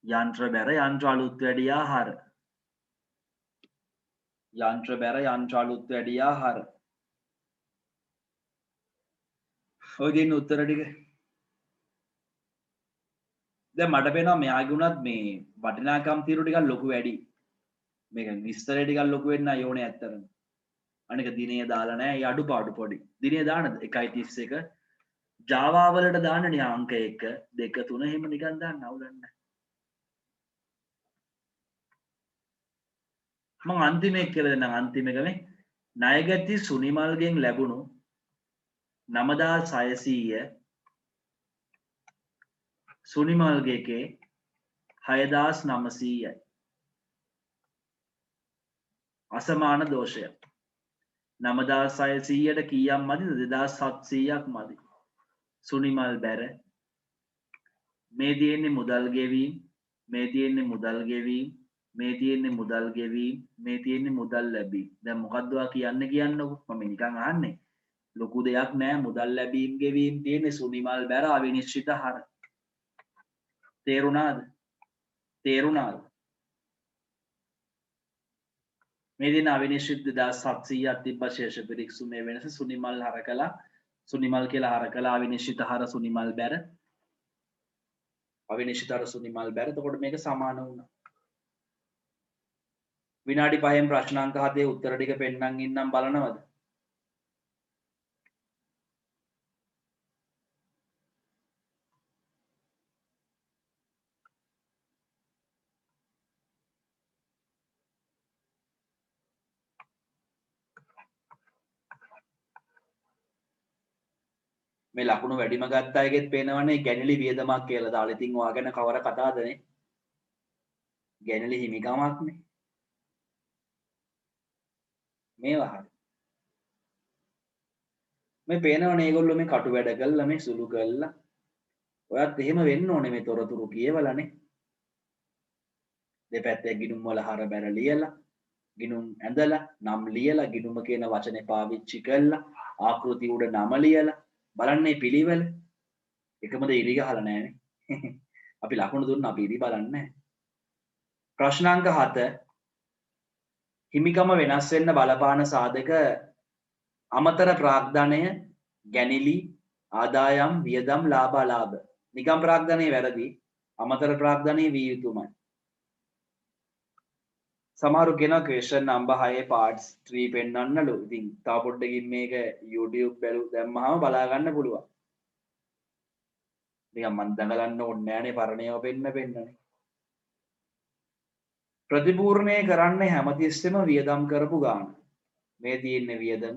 යන්ත්‍ර බැර යන්ත්‍ර අලුත් වැඩියා හර. යන්ත්‍ර බැර යන්ත්‍ර අලුත් වැඩියා හර. ඔය දෙන්න උත්තර ටික. දැන් මට පේනවා මෙයාගේ උනත් මේ වටිනාකම් తీරු ටිකක් ලොකු වැඩි. මේක විස්තරය ටිකක් ලොකු වෙන්න ඕනේ ඇත්තටම. අනික දිනේ දාලා නැහැ. ඒ අඩුපාඩු පොඩි. දිනේ දාන්න 1.31 Java වලට දාන්නනේ අංක 1 2 3 එහෙම නිකන් දාන්න අවුලක් නැහැ. මම අන්තිම එක කියලා දෙන්නම්. අන්තිම එක මේ ණයගැති සුනිමල්ගෙන් ලැබුණු 9600 සුනිමල්ගේ එකේ 6900යි. අසමාන දෝෂය. 9600ට කීයක් මදිද? 2700ක් මදි. සුනිමල් බැර මේ තියෙන්නේ මුදල් ගෙවීම, මේ තියෙන්නේ මුදල් ගෙවීම, මේ තියෙන්නේ මුදල් ගෙවීම, මේ තියෙන්නේ මුදල් ලැබීම. දැන් මොකද්ද ඔයා කියන්නේ කියන්නකෝ. මම නිකන් අහන්නේ. ලොකු දෙයක් නෑ. මුදල් ලැබීම ගෙවීම තියෙන්නේ සුනිමල් බැර අවිනිශ්චිත හර. තේරුණාද? තේරුණාද? මේ දින අවිනිශ්චිත 2700ක් තිබ්බ ශේෂ පිරික්සු මේ වෙනස සුනිමල් හර කළා. සුනිමල් කියලා හර කළා අවිනිශ්චිත හර සුනිමල් බැර. අවිනිශ්චිත හර සුනිමල් බැර. එතකොට මේක සමාන වුණා. විනාඩි 5න් ප්‍රශ්නාංක 7 උත්තර ටික පෙන්නන් ඉන්නම් බලනවද? මේ ලකුණු වැඩිම ගත්ත අයගෙත් පේනවනේ ගැණිලි වියදමක් කියලා දාලා. ඉතින් ඔයා ගැන කවර කතාවදනේ? ගැණිලි හිමිකමක්නේ. මේවා හරි. මේ පේනවනේ මේගොල්ලෝ මේ කටු වැඩ කළා මේ සුළු කළා. ඔයත් එහෙම වෙන්න ඕනේ මේ තොරතුරු කියවලානේ. දෙපැත්තේ ගිණුම් වල හර බැර ලියලා, ගිණුම් ඇඳලා, නම් ලියලා, ගිණුම කියන වචනේ පාවිච්චි කළා, ආකෘති උඩ නම ලියලා බලන්නේ පිළිවෙල. එකමද ඉරි ගහලා නැහැනේ. අපි ලකුණු දුන්න අපි ඉරි බලන්නේ නැහැ. ප්‍රශ්නාංක 7 හිමිකම වෙනස් වෙන්න බලපාන සාධක අමතර ප්‍රාග්ධනය, ගැනිලි, ආදායම්, වියදම්, ලාභ අලාභ. නිකම් ප්‍රාග්ධනය වැරදි. අමතර ප්‍රාග්ධනය විය යුතුමයි. සමහරු කියනවා ක්වෙස්චන් නම්බර් 6 පාර්ට්ස් 3 පෙන්වන්නලු. ඉතින් තව පොඩ්ඩකින් මේක YouTube බැලු දැම්මහම බලා ගන්න පුළුවන්. නිකන් මන් දඟලන්න ඕනේ නෑනේ පරණේව පෙන්නනේ. ප්‍රතිපූර්ණය කරන්නේ හැමතිස්සෙම වියදම් කරපු ගාන. මේ තියෙන්නේ වියදම,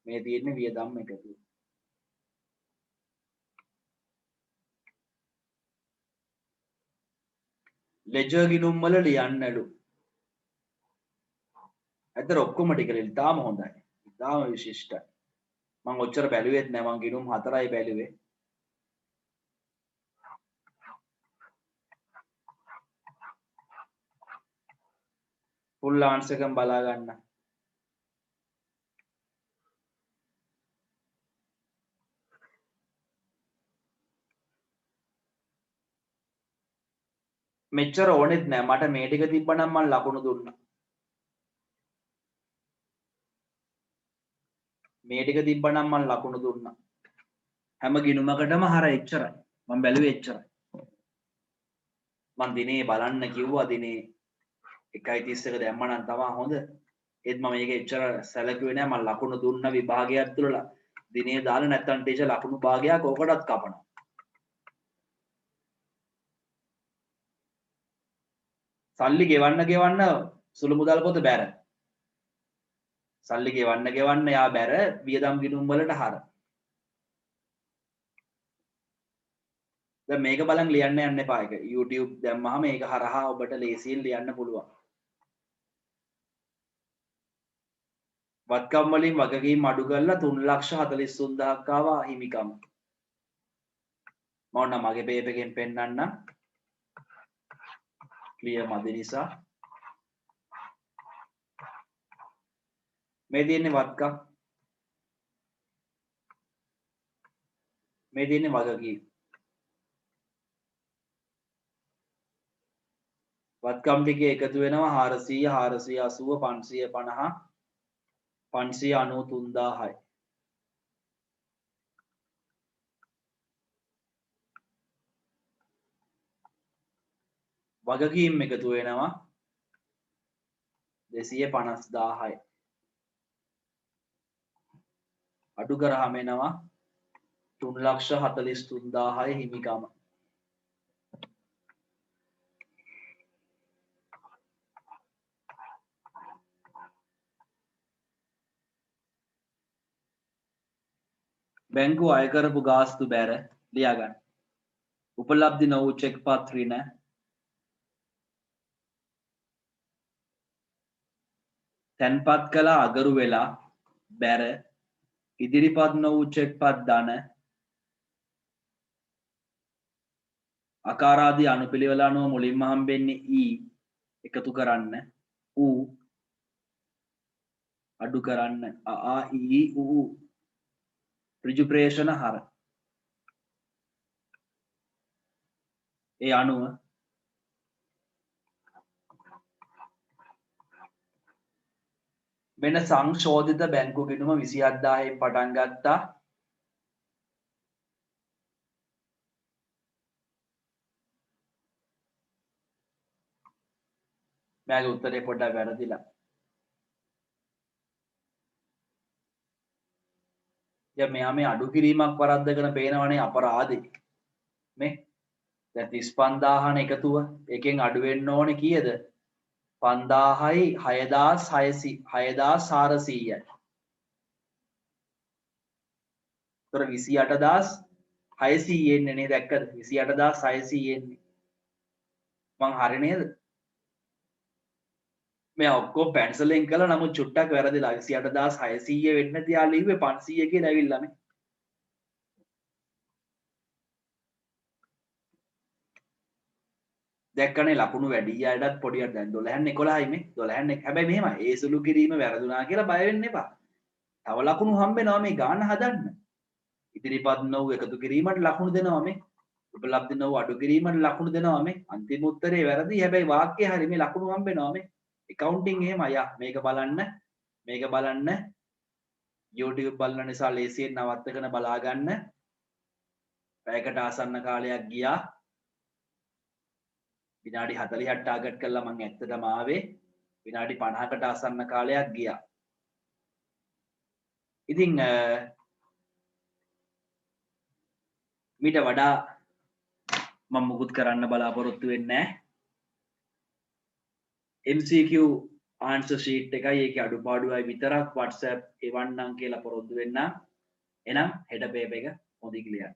මේ තියෙන්නේ වියදම් එකතු. ලෙජර් ගිණුම් වල ලියන්නලු. ඇත්තට ඔක්කොම ටික තාම හොඳයි. ඉතාම විශිෂ්ටයි. මම ඔච්චර බැලුවෙත් නෑ. මම ගිණුම් 4යි බැලුවේ. ෆුල් ආන්සර් එකම බලා ගන්න. මෙච්චර ඕනෙත් නෑ. මට මේ ටික තිබ්බනම් මම ලකුණු දුන්නා. මේ ටික තිබ්බනම් මම ලකුණු දුන්නා. හැම ගිණුමකටම හර එච්චරයි. මම බැලුවේ එච්චරයි. මම දිනේ බලන්න කිව්වා දිනේ 1:31 දැම්මනම් තමයි හොඳ. ඒත් මම මේක එච්චර සැලකුවේ නෑ. මම ලකුණු දුන්න විභාගයක් තුල දිනේ දාලා නැත්තම් ටීචර් ලකුණු භාගයක් ඕකටත් කපනවා. සල්ලි ගෙවන්න සුළු මුදල් පොත බැර. සල්ලි ගෙවන්න යා බැර වියදම් ගිණුම් වලට හර. දැන් මේක බලන් ලියන්න යන්න එපා. ඒක YouTube දැම්මහම මේක හරහා ඔබට ලේසියෙන් ලියන්න පුළුවන්. වත්කම් වලින් වගකීම් අඩු කරලා 3,43,000ක් ආවා හිමිකම්. මම නම් මගේ පේපර් එකෙන් පෙන්නන්නම්. ක්ලියර් මදි නිසා. මේ තියෙන්නේ වත්කම්. මේ තියෙන්නේ වගකීම්. වත්කම් ටිකේ එකතු වෙනවා 400 480 550 593,000යි. වගකීම් එකතු වෙනවා 250,000යි. අඩු කරාම එනවා 3,43,000යි හිමිකම. බැංකුව අය කරපු ගාස්තු බැර ලියා ගන්න. උපලබ්ධි නොවු චෙක් පත් ඍණ තැන්පත් කළ අගරු වෙලා බැර ඉදිරිපත් නොවු චෙක් පත් ධන අකාරාදී අනුපිළිවෙල අනුව මුලින්ම හම්බෙන්නේ එකතු කරන්න අඩු කරන්න ඍජු ප්‍රේෂණ හර. ඒ අනුව මෙන්න සංශෝධිත බැංකු ගිණුම 27,000න් පටන් ගත්තා. මගේ උත්තරේ පොඩ්ඩක් වැරදිලා. දැන් මෙහා මේ අඩු කිරීමක් වරද්දගෙන පේනවනේ අපරාධේ. මේ දැන් 35,000 එකතුව එකෙන් අඩු වෙන්න ඕනේ කීයද? 5,000යි 6,400යි. තොර 28,600 එන්නේ නේද? දැක්කද? 28,600 එන්නේ. මං හරි නේද? මේ ඔක්කොම පැන්සලෙන් කළා නමුත් චුට්ටක් වැරදිලා 28,600 වෙන්න තියා ලිව්වේ 500 කියලා ඇවිල්ලා මේ. දැක්කනේ ලකුණු වැඩි අයටත් පොඩියට දැන් 12න් 11යි මේ 12න් හැබැයි මෙහෙමයි ඒ සුළු කිරීම වැරදුනා කියලා බය වෙන්න එපා. තව ලකුණු හම්බෙනවා මේ ගාන හදන්න. ඉදිරිපත් නොවු එකතු කිරීමට ලකුණු දෙනවා මේ. උපලබ්ධ නොවු අඩු කිරීමට ලකුණු දෙනවා මේ. අන්තිම උත්තරේ වැරදි. හැබැයි වාක්‍යය හරි මේ ලකුණු හම්බෙනවා මේ. accounting එහෙම අයියා මේක බලන්න YouTube බලන නිසා ලේසියෙන් නවත්තගෙන බලා ගන්න. පැයකට ආසන්න කාලයක් ගියා. විනාඩි 40ක් ටාගට් කරලා මම ඇත්තටම ආවේ. විනාඩි 50කට ආසන්න කාලයක් ගියා. ඉතින් මීට වඩා මම මුකුත් කරන්න බලාපොරොත්තු වෙන්නේ නැහැ. MCQ ආන්සර් ෂීට් එකයි ඒකේ අඩුපාඩුවයි විතරක් WhatsApp එවන්නම් කියලා පොරොන්දු වෙන්න. එහෙනම් හෙඩ පේපර් එක හොඳින් ලියන්න.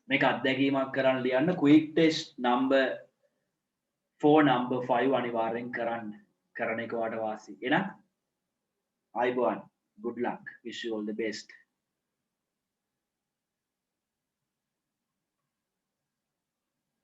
මේක අත්දැකීමක් කරන් ලියන්න quick test number 4 number 5 අනිවාර්යෙන් කරන එක වාට වාසි. එහෙනම් ආයිබෝන්. good luck. wish you all the best.